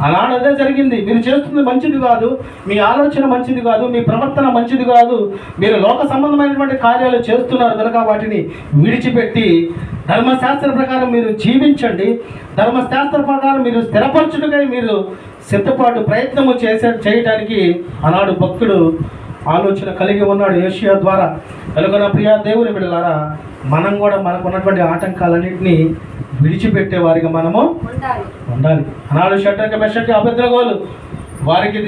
ఆనాడు అదే జరిగింది. మీరు చేస్తుంది మంచిది కాదు, మీ ఆలోచన మంచిది కాదు, మీ ప్రవర్తన మంచిది కాదు, మీరు లోక సంబంధమైనటువంటి కార్యాలు చేస్తున్నారు కనుక వాటిని విడిచిపెట్టి ధర్మశాస్త్ర ప్రకారం మీరు జీవించండి. ధర్మశాస్త్ర ప్రకారం మీరు స్థిరపరచుటకై మీరు సిద్ధపాటు ప్రయత్నము చేయటానికి ఆనాడు భక్తుడు ఆలోచన కలిగి ఉన్నాడు యెషయా ద్వారా. కనుక నా ప్రియ దేవుని బిడ్డలారా, మనం కూడా మనకు ఉన్నటువంటి ఆటంకాలన్నింటినీ విడిచిపెట్టే వారిగా మనము ఉండాలి. ఆనాడు షడ్రక మెషక అబేద్నెగోలు వారికి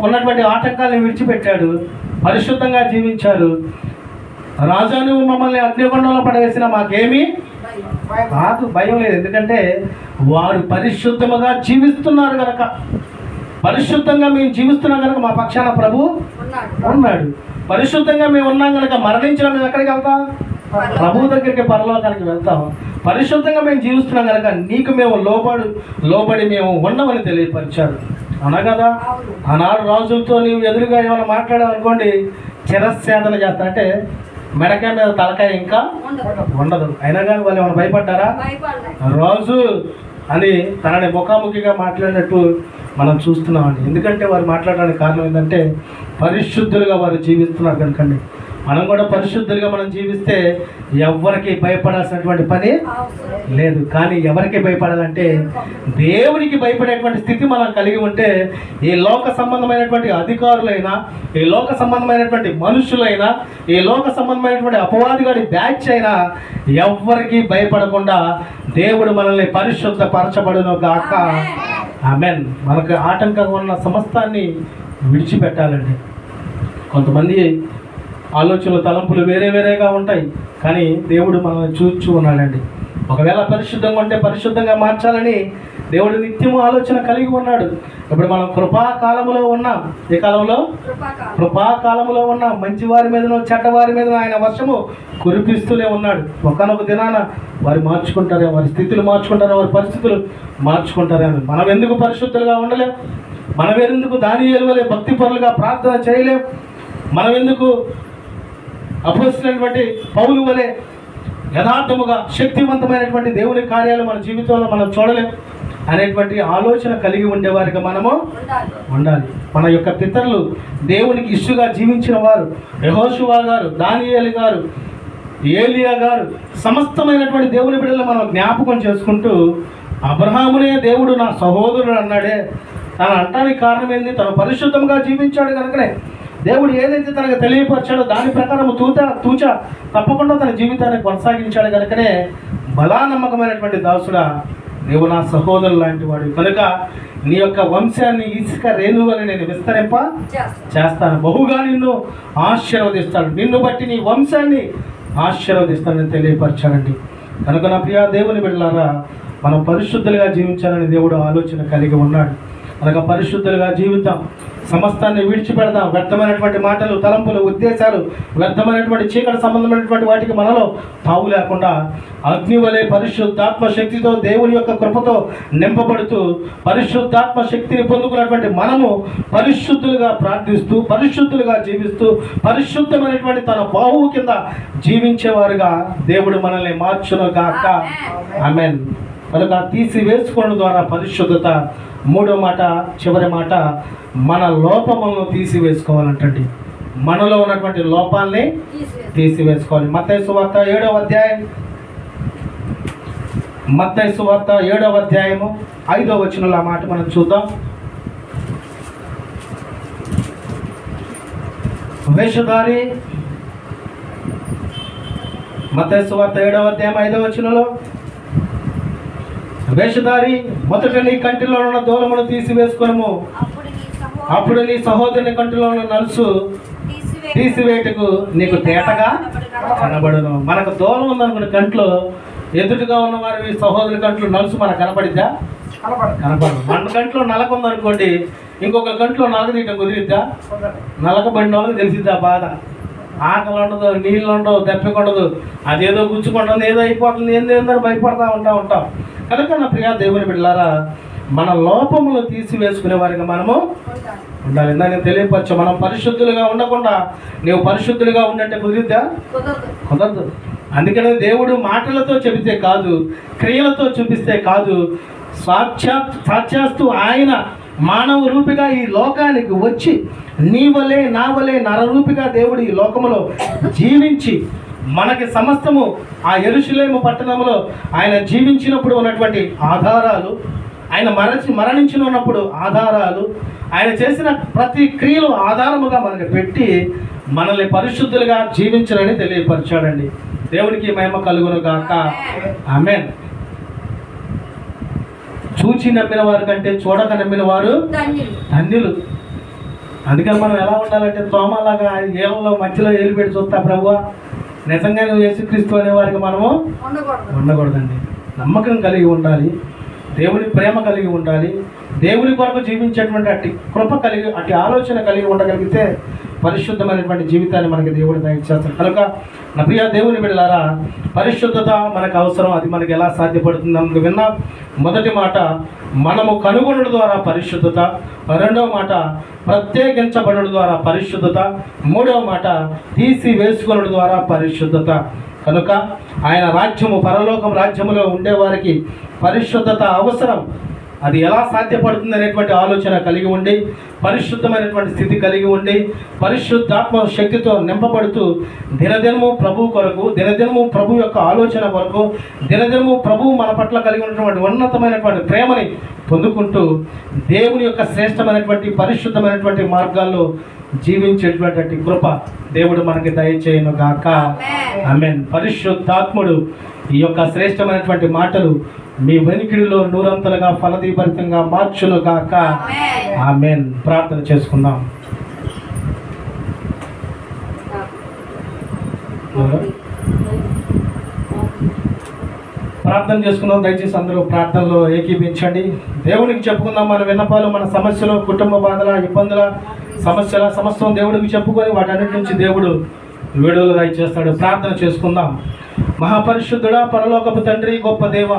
ఉన్నటువంటి ఆటంకాలను విడిచిపెట్టాడు, పరిశుద్ధంగా జీవించారు. రాజా, నువ్వు మమ్మల్ని అగ్నిగుండంలో పడవేసినా మాకేమీ కాదు, భయం లేదు. ఎందుకంటే వారు పరిశుద్ధముగా జీవిస్తున్నారు కనుక, పరిశుద్ధంగా మేము జీవిస్తున్నాం కనుక మా పక్షాన ప్రభు ఉన్నాడు. పరిశుద్ధంగా మేము ఉన్నాం కనుక మరణించిన మేము ఎక్కడికి వెళ్తాం? ప్రభు దగ్గరికి, పరలోకానికి వెళ్తాం. పరిశుద్ధంగా మేము జీవిస్తున్నాం కనుక నీకు మేము లోబడి మేము ఉండమని తెలియపరిచారు. అనా కదా? ఆనాడు రాజులతో నీవు ఎదురుగా ఏమైనా మాట్లాడావు అనుకోండి, చిరస్సేదన చేస్తా అంటే మెడకాయ మీద తలకాయ ఇంకా ఉండదు. అయినా కానీ వాళ్ళు ఏమైనా భయపడ్డారా? రాజు అని తనని ముఖాముఖిగా మాట్లాడినట్టు మనం చూస్తున్నామండి. ఎందుకంటే వారు మాట్లాడడానికి కారణం ఏంటంటే పరిశుద్ధులుగా వారు జీవిస్తున్నారు కనుకండి. మనం కూడా పరిశుద్ధులుగా మనం జీవిస్తే ఎవరికి భయపడాల్సినటువంటి పని లేదు. కానీ ఎవరికి భయపడాలంటే దేవునికి భయపడేటువంటి స్థితి మనం కలిగి ఉంటే ఈ లోక సంబంధమైనటువంటి అధికారులైనా, ఈ లోక సంబంధమైనటువంటి మనుషులైనా, ఈ లోక సంబంధమైనటువంటి అపవాదిగాడి బ్యాచ్ అయినా ఎవరికి భయపడకుండా దేవుడు మనల్ని పరిశుద్ధపరచబడును గాక. ఆమేన్. మనకు ఆటంకంగా ఉన్న సమస్తాన్ని విడిచిపెట్టాలండి. కొంతమంది ఆలోచనలు, తలంపులు వేరేగా ఉంటాయి, కానీ దేవుడు మనల్ని చూస్తూ ఉన్నాడండి. ఒకవేళ పరిశుద్ధంగా ఉంటే పరిశుద్ధంగా మార్చాలని దేవుడు నిత్యము ఆలోచన కలిగి ఉన్నాడు. ఇప్పుడు మనం కృపాకాలంలో ఉన్నాం. ఏ కాలంలో? కృపాకాలంలో ఉన్నాం. మంచి వారి మీదనో చెడ్డవారి మీద ఆయన వర్షము కురిపిస్తూనే ఉన్నాడు. ఒకనొక దినాన వారు మార్చుకుంటారే, వారి స్థితులు మార్చుకుంటారే, వారి పరిస్థితులు మార్చుకుంటారే. మనం ఎందుకు పరిశుద్ధులుగా ఉండలేం? మనం ఎందుకు దానియేలు వలె భక్తి పరులుగా ప్రార్థన చేయలేం? మనం ఎందుకు అపోస్తలుడైనటువంటి పౌలు వలె యథార్థముగా శక్తివంతమైనటువంటి దేవుని కార్యాలు మన జీవితంలో మనం చూడలేం? అనేటువంటి ఆలోచన కలిగి ఉండేవారిగా మనము ఉండాలి. మన యొక్క పితరులు దేవునికి ఇష్టగా జీవించిన వారు యెహోషువ గారు, దానియేలు గారు, ఏలియా గారు, సమస్తమైనటువంటి దేవుని బిడ్డలు మనం జ్ఞాపకం చేసుకుంటూ అబ్రహామునే దేవుడు నా సహోదరుడు అన్నాడే. తను అంటానికి కారణం ఏంది? తను పరిశుద్ధంగా జీవించాడు కనుకనే దేవుడు ఏదైతే తనకు తెలియపరిచాడో దాని ప్రకారం తూచా తప్పకుండా తన జీవితాన్ని కొనసాగించాడు కనుకనే బలానమ్మకమైనటువంటి దాసుడా నీవు నా సహోదరుడు లాంటి వాడు కనుక నీ యొక్క వంశాన్ని ఇసుక రేణువుని నేను విస్తరింప చేస్తాను, బహుగా నిన్ను ఆశీర్వదిస్తాడు, నిన్ను బట్టి నీ వంశాన్ని ఆశీర్వదిస్తానని తెలియపరచాడండి. కనుక నా ప్రియ దేవుని బిడ్డలారా, మనం పరిశుద్ధులుగా జీవించాలని దేవుడు ఆలోచన కలిగి ఉన్నాడు. కనుక పరిశుద్ధులుగా జీవితం, సమస్తాన్ని విడిచిపెడదాం. వ్యర్థమైనటువంటి మాటలు, తలంపులు, ఉద్దేశాలు, వ్యర్థమైనటువంటి చీకటి సంబంధమైనటువంటి వాటికి మనలో తావు లేకుండా అగ్ని వలె పరిశుద్ధాత్మ శక్తితో దేవుని యొక్క కృపతో నింపబడుతూ పరిశుద్ధాత్మ శక్తిని పొందుకున్నటువంటి మనము పరిశుద్ధులుగా ప్రార్థిస్తూ, పరిశుద్ధులుగా జీవిస్తూ, పరిశుద్ధమైనటువంటి తన బాహువు కింద జీవించేవారుగా దేవుడు మనల్ని మార్చును గాక. ఆమేన్. కనుక తీసివేసుకోవడం ద్వారా పరిశుద్ధత. మూడో మాట, చివరి మాట, మన లోపములను తీసివేసుకోవాలంటండి. మనలో ఉన్నటువంటి లోపాలని తీసివేసుకోవాలి. మత్తయి సువార్త 7వ అధ్యాయం, మత్తయి సువార్త 7వ అధ్యాయము 5వ వచనంలో ఆ మాట మనం చూద్దాం. వేషధారి, మత్తయి సువార్త 7వ అధ్యాయం 5వ వచనంలో, వేషధారి మొదట నీ కంటిలో ఉన్న దూలమును తీసివేసుకొనుము, అప్పుడు నీ సహోదరుని కంటిలో ఉన్న నలుసు తీసివేయటకు నీకు తేటగా కనబడును. మనకు దూలం ఉందనుకున్న కంట్లో, ఎదుటిగా ఉన్న వారి సహోదరుని కంట్లో నలుసు మనకు కనపడిద్దా? కనపడదు. మన కంట్లో నలక ఉందనుకోండి, ఇంకొక కంట్లో నలక తీయటం కుదిరిద్దా? నలకబడిన వాళ్ళకి తెలిసిద్దా బాధ. ఆకలి ఉండదు, నీళ్ళు ఉండవు, దప్పికొండదు, అదేదో గుచ్చుకుంటుంది, ఏదో అయిపోతుంది, ఏందో భయపడతా ఉంటాం. కనుక నా ప్రియ దేవుని బిడ్డలారా, మన లోపములు తీసివేసుకునే వారిగా మనము ఉండాలి. నేను తెలియపరచు, మనం పరిశుద్ధులుగా ఉండకుండా నీవు పరిశుద్ధులుగా ఉండంటే కుదిరిద్దా? కుదరదు. అందుకనే దేవుడు మాటలతో చెబితే కాదు, క్రియలతో చూపిస్తే కాదు, సాక్షాత్తు ఆయన మానవ రూపిగా ఈ లోకానికి వచ్చి నీ వలే నా వలే నరరూపిగా దేవుడు ఈ లోకములో జీవించి మనకి సమస్తము ఆ యెరూషలేము పట్టణంలో ఆయన జీవించినప్పుడు ఉన్నటువంటి ఆధారాలు, ఆయన మరణించినప్పుడు ఆధారాలు, ఆయన చేసిన ప్రతి క్రియలు ఆధారముగా మనకు పెట్టి మనల్ని పరిశుద్ధులుగా జీవించాలని తెలియపరిచాడండి. దేవునికి మహిమ కలుగును గాక. ఆమేన్. చూచి నమ్మిన వారి కంటే చూడక నమ్మిన వారు ధన్యులు. అందుకని మనం ఎలా ఉండాలంటే తోమలాగా ఏళ్ళలో మధ్యలో ఏలు పెట్టి చూస్తా ప్రభువా నిజంగా నువ్వు యేసుక్రీస్తు అనే వారికి మనము ఉండకూడదండి. నమ్మకం కలిగి ఉండాలి, దేవుని ప్రేమ కలిగి ఉండాలి, దేవుని కొరకు జీవించేటువంటి అట్టి కృప కలిగి, అట్టి ఆలోచన కలిగి ఉండగలిగితే పరిశుద్ధమైనటువంటి జీవితాన్ని మనకి దేవుడు దయచేస్తాడు. కనుక నా ప్రియ దేవుని బిడ్డలారా, పరిశుద్ధత మనకు అవసరం. అది మనకి ఎలా సాధ్యపడుతుంది అందుకు విన్నా. మొదటి మాట, మనము కనుగొనడం ద్వారా పరిశుద్ధత. రెండవ మాట, ప్రత్యేకించబడడం ద్వారా పరిశుద్ధత. మూడవ మాట, తీసివేసుకొనడం ద్వారా పరిశుద్ధత. కనుక ఆయన రాజ్యము, పరలోకం రాజ్యములో ఉండేవారికి పరిశుద్ధత అవసరం. అది ఎలా సాధ్యపడుతుంది అనేటువంటి ఆలోచన కలిగి ఉండి, పరిశుద్ధమైనటువంటి స్థితి కలిగి ఉండి, పరిశుద్ధాత్మ శక్తితో నింపబడుతూ దినదినము ప్రభు కొరకు, దినదినము ప్రభు యొక్క ఆలోచన కొరకు, దినదినము ప్రభు మన పట్ల కలిగి ఉన్నటువంటి ఉన్నతమైనటువంటి ప్రేమని పొందుకుంటూ దేవుని యొక్క శ్రేష్టమైనటువంటి పరిశుద్ధమైనటువంటి మార్గాల్లో జీవించేటువంటి కృప దేవుడు మనకి దయచేయను గాక. ఆమేన్. పరిశుద్ధాత్ముడు ఈ యొక్క శ్రేష్టమైనటువంటి మాటలు మీ వెనికిడిలో నూరంతలుగా ఫలదీభరితంగా మార్చును గాక. ఆమేన్. ప్రార్థన చేసుకుందాం. ప్రార్థన చేసుకుందాం. దయచేసి అందరూ ప్రార్థనలో ఏకీపించండి. దేవునికి చెప్పుకుందాం మన విన్నపాలు, మన సమస్యలు, కుటుంబ బాధల, ఇబ్బందుల, సమస్యల సమస్తం దేవుడికి చెప్పుకొని వాటన్నిటి నుంచి దేవుడు విడుదల దయచేస్తాడు. ప్రార్థన చేసుకుందాం. మహాపరిశుద్ధుడా, పరలోకపు తండ్రి, గొప్ప దేవ,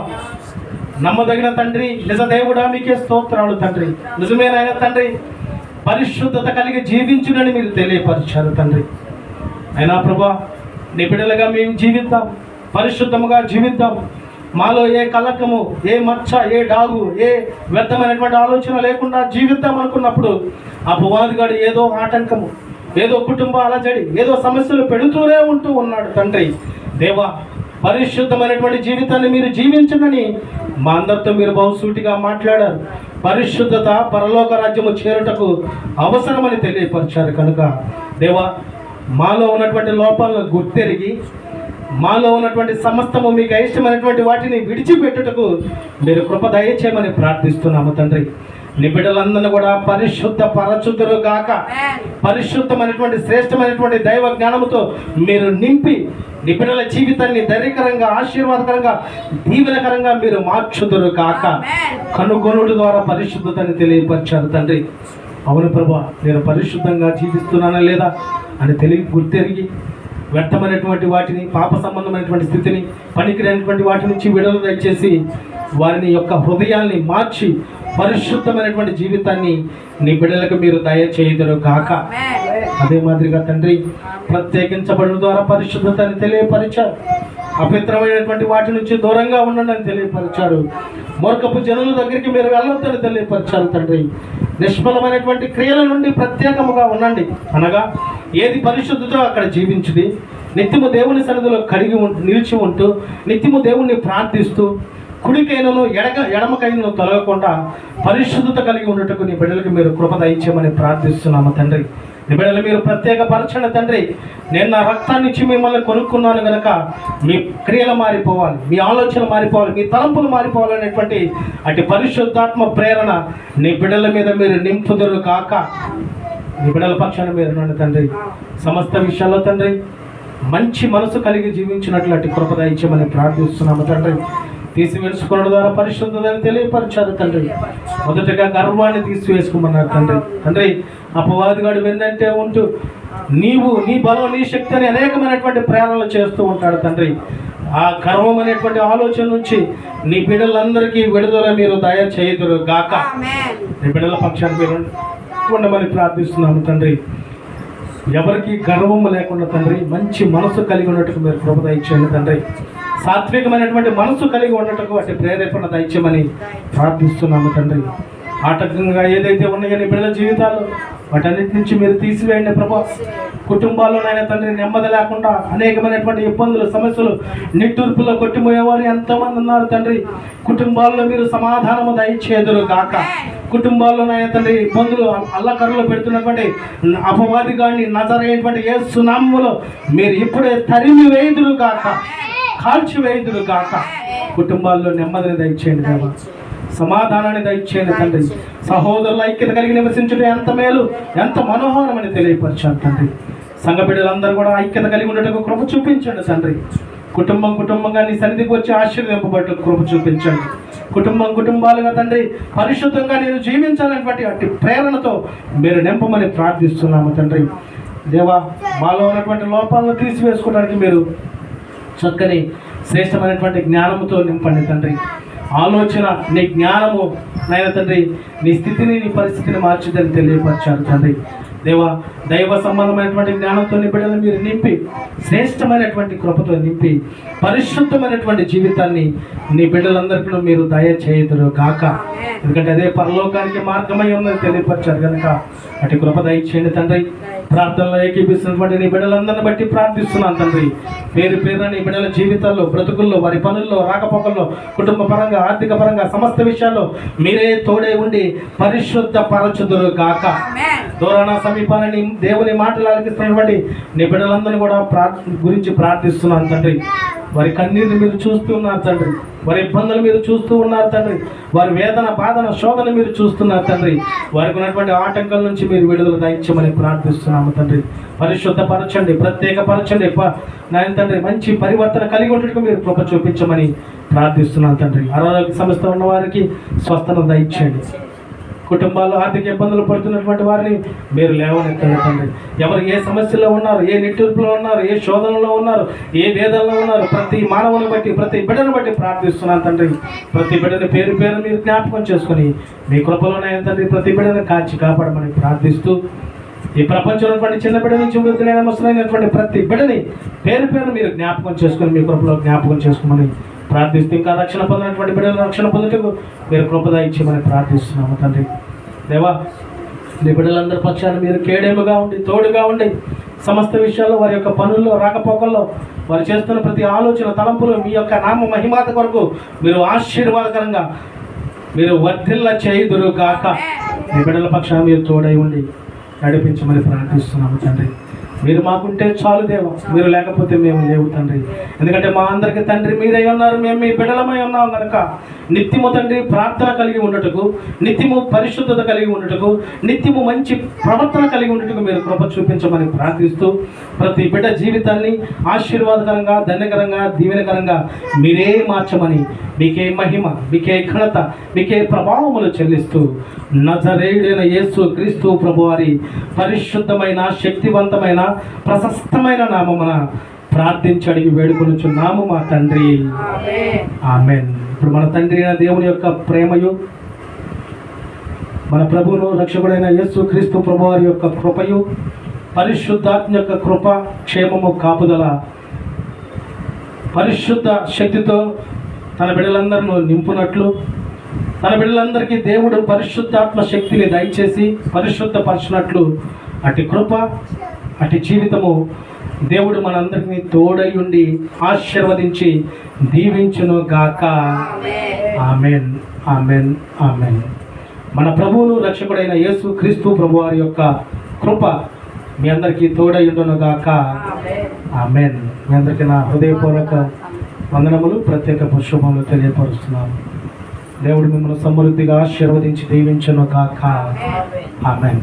నమ్మదగిన తండ్రి, నిజ దేవుడా, మీకే స్తోత్రాలు తండ్రి. నిజమేనాయన తండ్రి, పరిశుద్ధత కలిగి జీవించునని మీరు తెలియపరిచారు తండ్రి. అయినా ప్రభా, నీ బిడ్డలుగా మేము జీవిద్దాం, పరిశుద్ధముగా జీవిద్దాం. మాలో ఏ కలకము, ఏ మచ్చ, ఏ డాగు, ఏ వ్యర్థమైనటువంటి ఆలోచన లేకుండా జీవిద్దాం అనుకున్నప్పుడు అపవాదిగాడు ఏదో ఆటంకము, ఏదో కుటుంబ అలజడి, ఏదో సమస్యలు పెడుతూనే ఉన్నాడు. తండ్రి దేవా, పరిశుద్ధమైనటువంటి జీవితాన్ని మీరు జీవించమని మా అందరితో మీరు బహుసూటిగా మాట్లాడారు. పరిశుద్ధత పరలోక రాజ్యము చేరుటకు అవసరమని తెలియపరిచారు. కనుక దేవా, మాలో ఉన్నటువంటి లోపాలను గుర్తెరిగి మాలో ఉన్నటువంటి సమస్తము మీకు అయిష్టమైనటువంటి వాటిని విడిచిపెట్టుటకు మీరు కృప దయచేయమని ప్రార్థిస్తున్నాము. తండ్రి, నీ బిడ్డలందరినీ కూడా పరిశుద్ధ పరచుదురు గాక. పరిశుద్ధమైనటువంటి శ్రేష్టమైనటువంటి దైవ జ్ఞానముతో మీరు నింపి నీ బిడ్డల జీవితాన్ని ధైర్యకరంగా, ఆశీర్వాదకరంగా, దీవెనకరంగా మీరు మార్చుదురు కాక. కనుగొనుడు ద్వారా పరిశుద్ధతని తెలియపరిచారు. తండ్రి, అవును ప్రభా, నేను పరిశుద్ధంగా జీవిస్తున్నానా లేదా అని గుర్తెరిగి వ్యర్థమైనటువంటి వాటిని, పాప సంబంధమైనటువంటి స్థితిని, పనికిరైనటువంటి వాటి నుంచి విడుదల దయచేసి వారిని యొక్క హృదయాల్ని మార్చి పరిశుద్ధమైనటువంటి జీవితాన్ని నీ బిడ్డలకు మీరు దయచేయుదురు కాక. అదే మాదిరిగా తండ్రి, ప్రత్యేకించబడిన ద్వారా పరిశుద్ధతని తెలియపరిచారు. అపవిత్రమైనటువంటి వాటి నుంచి దూరంగా ఉండండి అని తెలియపరిచారు. మూర్ఖపు జనుల దగ్గరికి మీరు వెళ్ళొద్దని తెలియపరిచారు. తండ్రి, నిష్ఫలమైనటువంటి క్రియల నుండి ప్రత్యేకముగా ఉండండి. అనగా ఏది పరిశుద్ధతో అక్కడ జీవించుది, నిత్యము దేవుని సన్నిధిలో నిలిచి ఉంటూ నిత్యము దేవుణ్ణి ప్రార్థిస్తూ కుడికైనను ఎడమకైనను తొలగకుండా పరిశుద్ధత కలిగి ఉండటకు నీ బిడ్డలకు మీరు కృప దయచేయమని ప్రార్థిస్తున్నాము. తండ్రి, నీ బిడ్డలు మీరు ప్రత్యేకపరచండి. తండ్రి, నేను నా రక్తాన్ని ఇచ్చి మిమ్మల్ని కొనుక్కున్నాను కనుక మీ క్రియలు మారిపోవాలి, మీ ఆలోచనలు మారిపోవాలి, మీ తలంపులు మారిపోవాలనేటువంటి అటు పరిశుద్ధాత్మ ప్రేరణ నీ బిడ్డల మీద మీరు నింపుదురు కాక. నీ బిడ్డల పక్షాన మీరు ఉండండి తండ్రి. సమస్త విషయాల్లో తండ్రి మంచి మనసు కలిగి జీవించినట్లు అటు కృప దయచేయమని ప్రార్థిస్తున్నాము. తండ్రి, తీసివేసుకోవడం ద్వారా పరిశుద్ధతని తెలియపరిచారు. తండ్రి, మొదటగా గర్వాన్ని తీసివేసుకోమన్నారు. తండ్రి, అపవాదిగాడు వెన్నంటే ఉంటూ నీవు, నీ బలం, నీ శక్తి అని అనేకమైనటువంటి ప్రేరణలు చేస్తూ ఉంటాడు. తండ్రి, ఆ గర్వం అనేటువంటి ఆలోచన నుంచి నీ బిడ్డలందరికీ విడుదల మీరు దయచేయుదురు గాక. నీ బిడ్డల పక్షాన్ని మీరు ఉండమని ప్రార్థిస్తున్నాము. తండ్రి, ఎవరికి గర్వము లేకుండా తండ్రి మంచి మనసు కలిగి ఉన్నట్టుకు మీరు కృప దయచేయండి. తండ్రి, సాత్వికమైనటువంటి మనసు కలిగి ఉండటకు అటు ప్రేరేపణ దయచేయమని ప్రార్థిస్తున్నాము. తండ్రి, ఆటంకంగా ఏదైతే ఉన్నాయో నీ బిడ్డల జీవితాలు వాటన్నిటి నుంచి మీరు తీసివేయండి ప్రభా. కుటుంబాల్లోనైనా తండ్రి నెమ్మది లేకుండా అనేకమైనటువంటి ఇబ్బందులు, సమస్యలు, నిట్టూర్పులో కొట్టిపోయేవారు ఎంతోమంది ఉన్నారు. తండ్రి, కుటుంబాల్లో మీరు సమాధానము దయచేదురు గాక. కుటుంబాల్లోనైనా తండ్రి ఇబ్బందులు, అల్లకర్రలు పెడుతున్నటువంటి అపవాదిగాన్ని నజరైనటువంటి యేసు నామములో మీరు ఇప్పుడే తరిమి వేయుదురు గాక, కాల్చి వేయుదురు గాక. కుటుంబాల్లో నెమ్మదిని దయచేయండి దేవా, సమాధానాన్ని దయచేయండి తండ్రి. సహోదరుల ఐక్యత కలిగి నివసించడం ఎంత మేలు, ఎంత మనోహరమని తెలియపరిచాను తండ్రి. సంఘ బిడ్డలందరూ కూడా ఐక్యత కలిగి ఉండటకు కృప చూపించండి తండ్రి. కుటుంబంగా నీ సన్నిధికి వచ్చి ఆశీర్వదింపబట్టు కృప చూపించండి. కుటుంబాలుగా తండ్రి పరిశుద్ధంగా నేను జీవించాలనేటువంటి అట్టి ప్రేరణతో మీరు నింపమని ప్రార్థిస్తున్నాము. తండ్రి దేవా, మాలో ఉన్నటువంటి లోపాలను తీసివేసుకోవడానికి మీరు చక్కని శ్రేష్టమైనటువంటి జ్ఞానముతో నింపండి తండ్రి. ఆలోచన, నీ జ్ఞానము నాయన తండ్రి నీ స్థితిని, నీ పరిస్థితిని మార్చిదని తెలియపరిచారు. తండ్రి దేవా, దైవ సంబంధమైనటువంటి జ్ఞానంతో నీ బిడ్డలు మీరు నింపి శ్రేష్టమైనటువంటి కృపతో నింపి పరిశుద్ధమైనటువంటి జీవితాన్ని నీ బిడ్డలందరికీ మీరు దయచేయుదురు కాక. ఎందుకంటే అదే పరలోకానికి మార్గమై ఉందని తెలియపరిచారు కనుక అటు కృప దయచేయండి తండ్రి. ప్రార్థనలో ఏకీపిస్తున్నటువంటి నీ బిడ్డలందరిని బట్టి ప్రార్థిస్తున్నాను తండ్రి. పేరు పేరున నీ బిడ్డల జీవితాల్లో, బ్రతుకుల్లో, వారి పనుల్లో, రాకపోకల్లో, కుటుంబ పరంగా, ఆర్థిక పరంగా సమస్త విషయాల్లో మీరే తోడే ఉండి పరిశుద్ధ పరచుదురు గాక. దూరాన సమీపాలని దేవుని మాటలు ఆలకిస్తున్నటువంటి నీ బిడ్డలందరినీ కూడా గురించి ప్రార్థిస్తున్నాను తండ్రి. వారి కన్నీరు మీరు చూస్తూ ఉన్నారు తండ్రి, వారి ఇబ్బందులు మీరు చూస్తూ ఉన్నారు తండ్రి, వారి వేదన, బాధన, శోధన మీరు చూస్తున్నారు తండ్రి. వారికి ఉన్నటువంటి ఆటంకాల నుంచి మీరు విడుదల దయచేయమని ప్రార్థిస్తున్నాము తండ్రి. పరిశుద్ధపరచండి, ప్రత్యేకపరచండి నాయన తండ్రి. మంచి పరివర్తన కలిగి ఉండటకు మీరు కృప చూపించమని ప్రార్థిస్తున్నాను తండ్రి. అనారోగ్య సమస్య ఉన్న వారికి స్వస్థత దయచేయండి. కుటుంబాల్లో ఆర్థిక ఇబ్బందులు పడుతున్నటువంటి వారిని మీరు లేవనెత్తండి తండ్రి. ఎవరు ఏ సమస్యలో ఉన్నారు, ఏ నిట్టూర్పులో ఉన్నారు, ఏ శోధనలో ఉన్నారు, ఏ వేదనలో ఉన్నారు, ప్రతి మానవుని బట్టి, ప్రతి బిడ్డను బట్టి ప్రార్థిస్తున్నాను తండ్రి. ప్రతి బిడ్డని పేరు పేరు మీరు జ్ఞాపకం చేసుకుని మీ కృపలోనైనా తండ్రి ప్రతి బిడ్డను కాచి కాపాడమని ప్రార్థిస్తూ ఈ ప్రపంచంలో చిన్న బిడ్డ నుంచి వృద్ధులైన ముసలైనటువంటి ప్రతి బిడ్డని పేరు పేరు మీరు జ్ఞాపకం చేసుకుని మీ కృపలో జ్ఞాపకం చేసుకోమని ప్రార్థిస్తూ ఇంకా రక్షణ పొందినటువంటి బిడ్డలు రక్షణ పొందుటకు మీరు కృపద ఇచ్చేమని ప్రార్థిస్తున్నాము తండ్రి. దేవా, నీ బిడ్డలందరి పక్షాన్ని మీరు కేడేముగా ఉండి తోడుగా ఉండి సమస్త విషయాల్లో వారి యొక్క పనుల్లో రాకపోకల్లో వారు చేస్తున్న ప్రతి ఆలోచన తలంపులు మీ యొక్క నామ మహిమాత కొరకు మీరు ఆశీర్వాదకరంగా మీరు వర్ధిల్ల చేయుదురు గాక. మీ బిడ్డల పక్షాన్ని మీరు తోడై ఉండి నడిపించమని ప్రార్థిస్తున్నాము తండ్రి. మీరు మాకుంటే చాలు దేవా, మీరు లేకపోతే మేము లేవు తండ్రి. ఎందుకంటే మా అందరికీ తండ్రి మీరై ఉన్నారు, మేము మీ బిడ్డలమై ఉన్నాం కనుక నిత్యము తండ్రి ప్రార్థన కలిగి ఉండటకు, నిత్యము పరిశుద్ధత కలిగి ఉండటకు, నిత్యము మంచి ప్రవర్తన కలిగి ఉండటకు మీరు కృప చూపించమని ప్రార్థిస్తూ ప్రతి బిడ్డ జీవితాన్ని ఆశీర్వాదకరంగా, ధన్యకరంగా, దీవెనకరంగా మీరే మార్చమని మీకే మహిమ, మీకే ఘనత, మీకే ప్రభావములు చెల్లిస్తూ నజరేయుడైన యేసు క్రీస్తు ప్రభువారి పరిశుద్ధమైన, శక్తివంతమైన, ప్రశస్తమైన నామమున ప్రార్థించి అడిగి వేడుకొనుచున్నాము మా తండ్రి. ఆమేన్. ఇప్పుడు మన తండ్రి అయిన దేవుని యొక్క ప్రేమయు, మన ప్రభువును రక్షకుడైన యేసు క్రీస్తు ప్రభువారి యొక్క కృపయు, పరిశుద్ధాత్మ యొక్క కృప, క్షేమము, కాపుదల పరిశుద్ధ శక్తితో తన బిడ్డలందరూ నింపునట్లు, తన బిడ్డలందరికీ దేవుడు పరిశుద్ధాత్మ శక్తిని దయచేసి పరిశుద్ధపరచినట్లు అటు కృప, అటు జీవితము దేవుడు మనందరినీ తోడై ఉండి ఆశీర్వదించి దీవించును గాక. Amen, amen, amen. మన ప్రభువును రక్షకుడైన యేసు క్రీస్తు ప్రభువారి యొక్క కృప మీ అందరికీ తోడై ఉండును గాక. ఆమెన్. మీ అందరికీ నా హృదయపూర్వక వందనములు, ప్రత్యేక శుభములు తెలియపరుస్తున్నాను. దేవుడు మిమ్మల్ని సమృద్ధిగా ఆశీర్వదించి దీవించును గాక. ఆమెన్.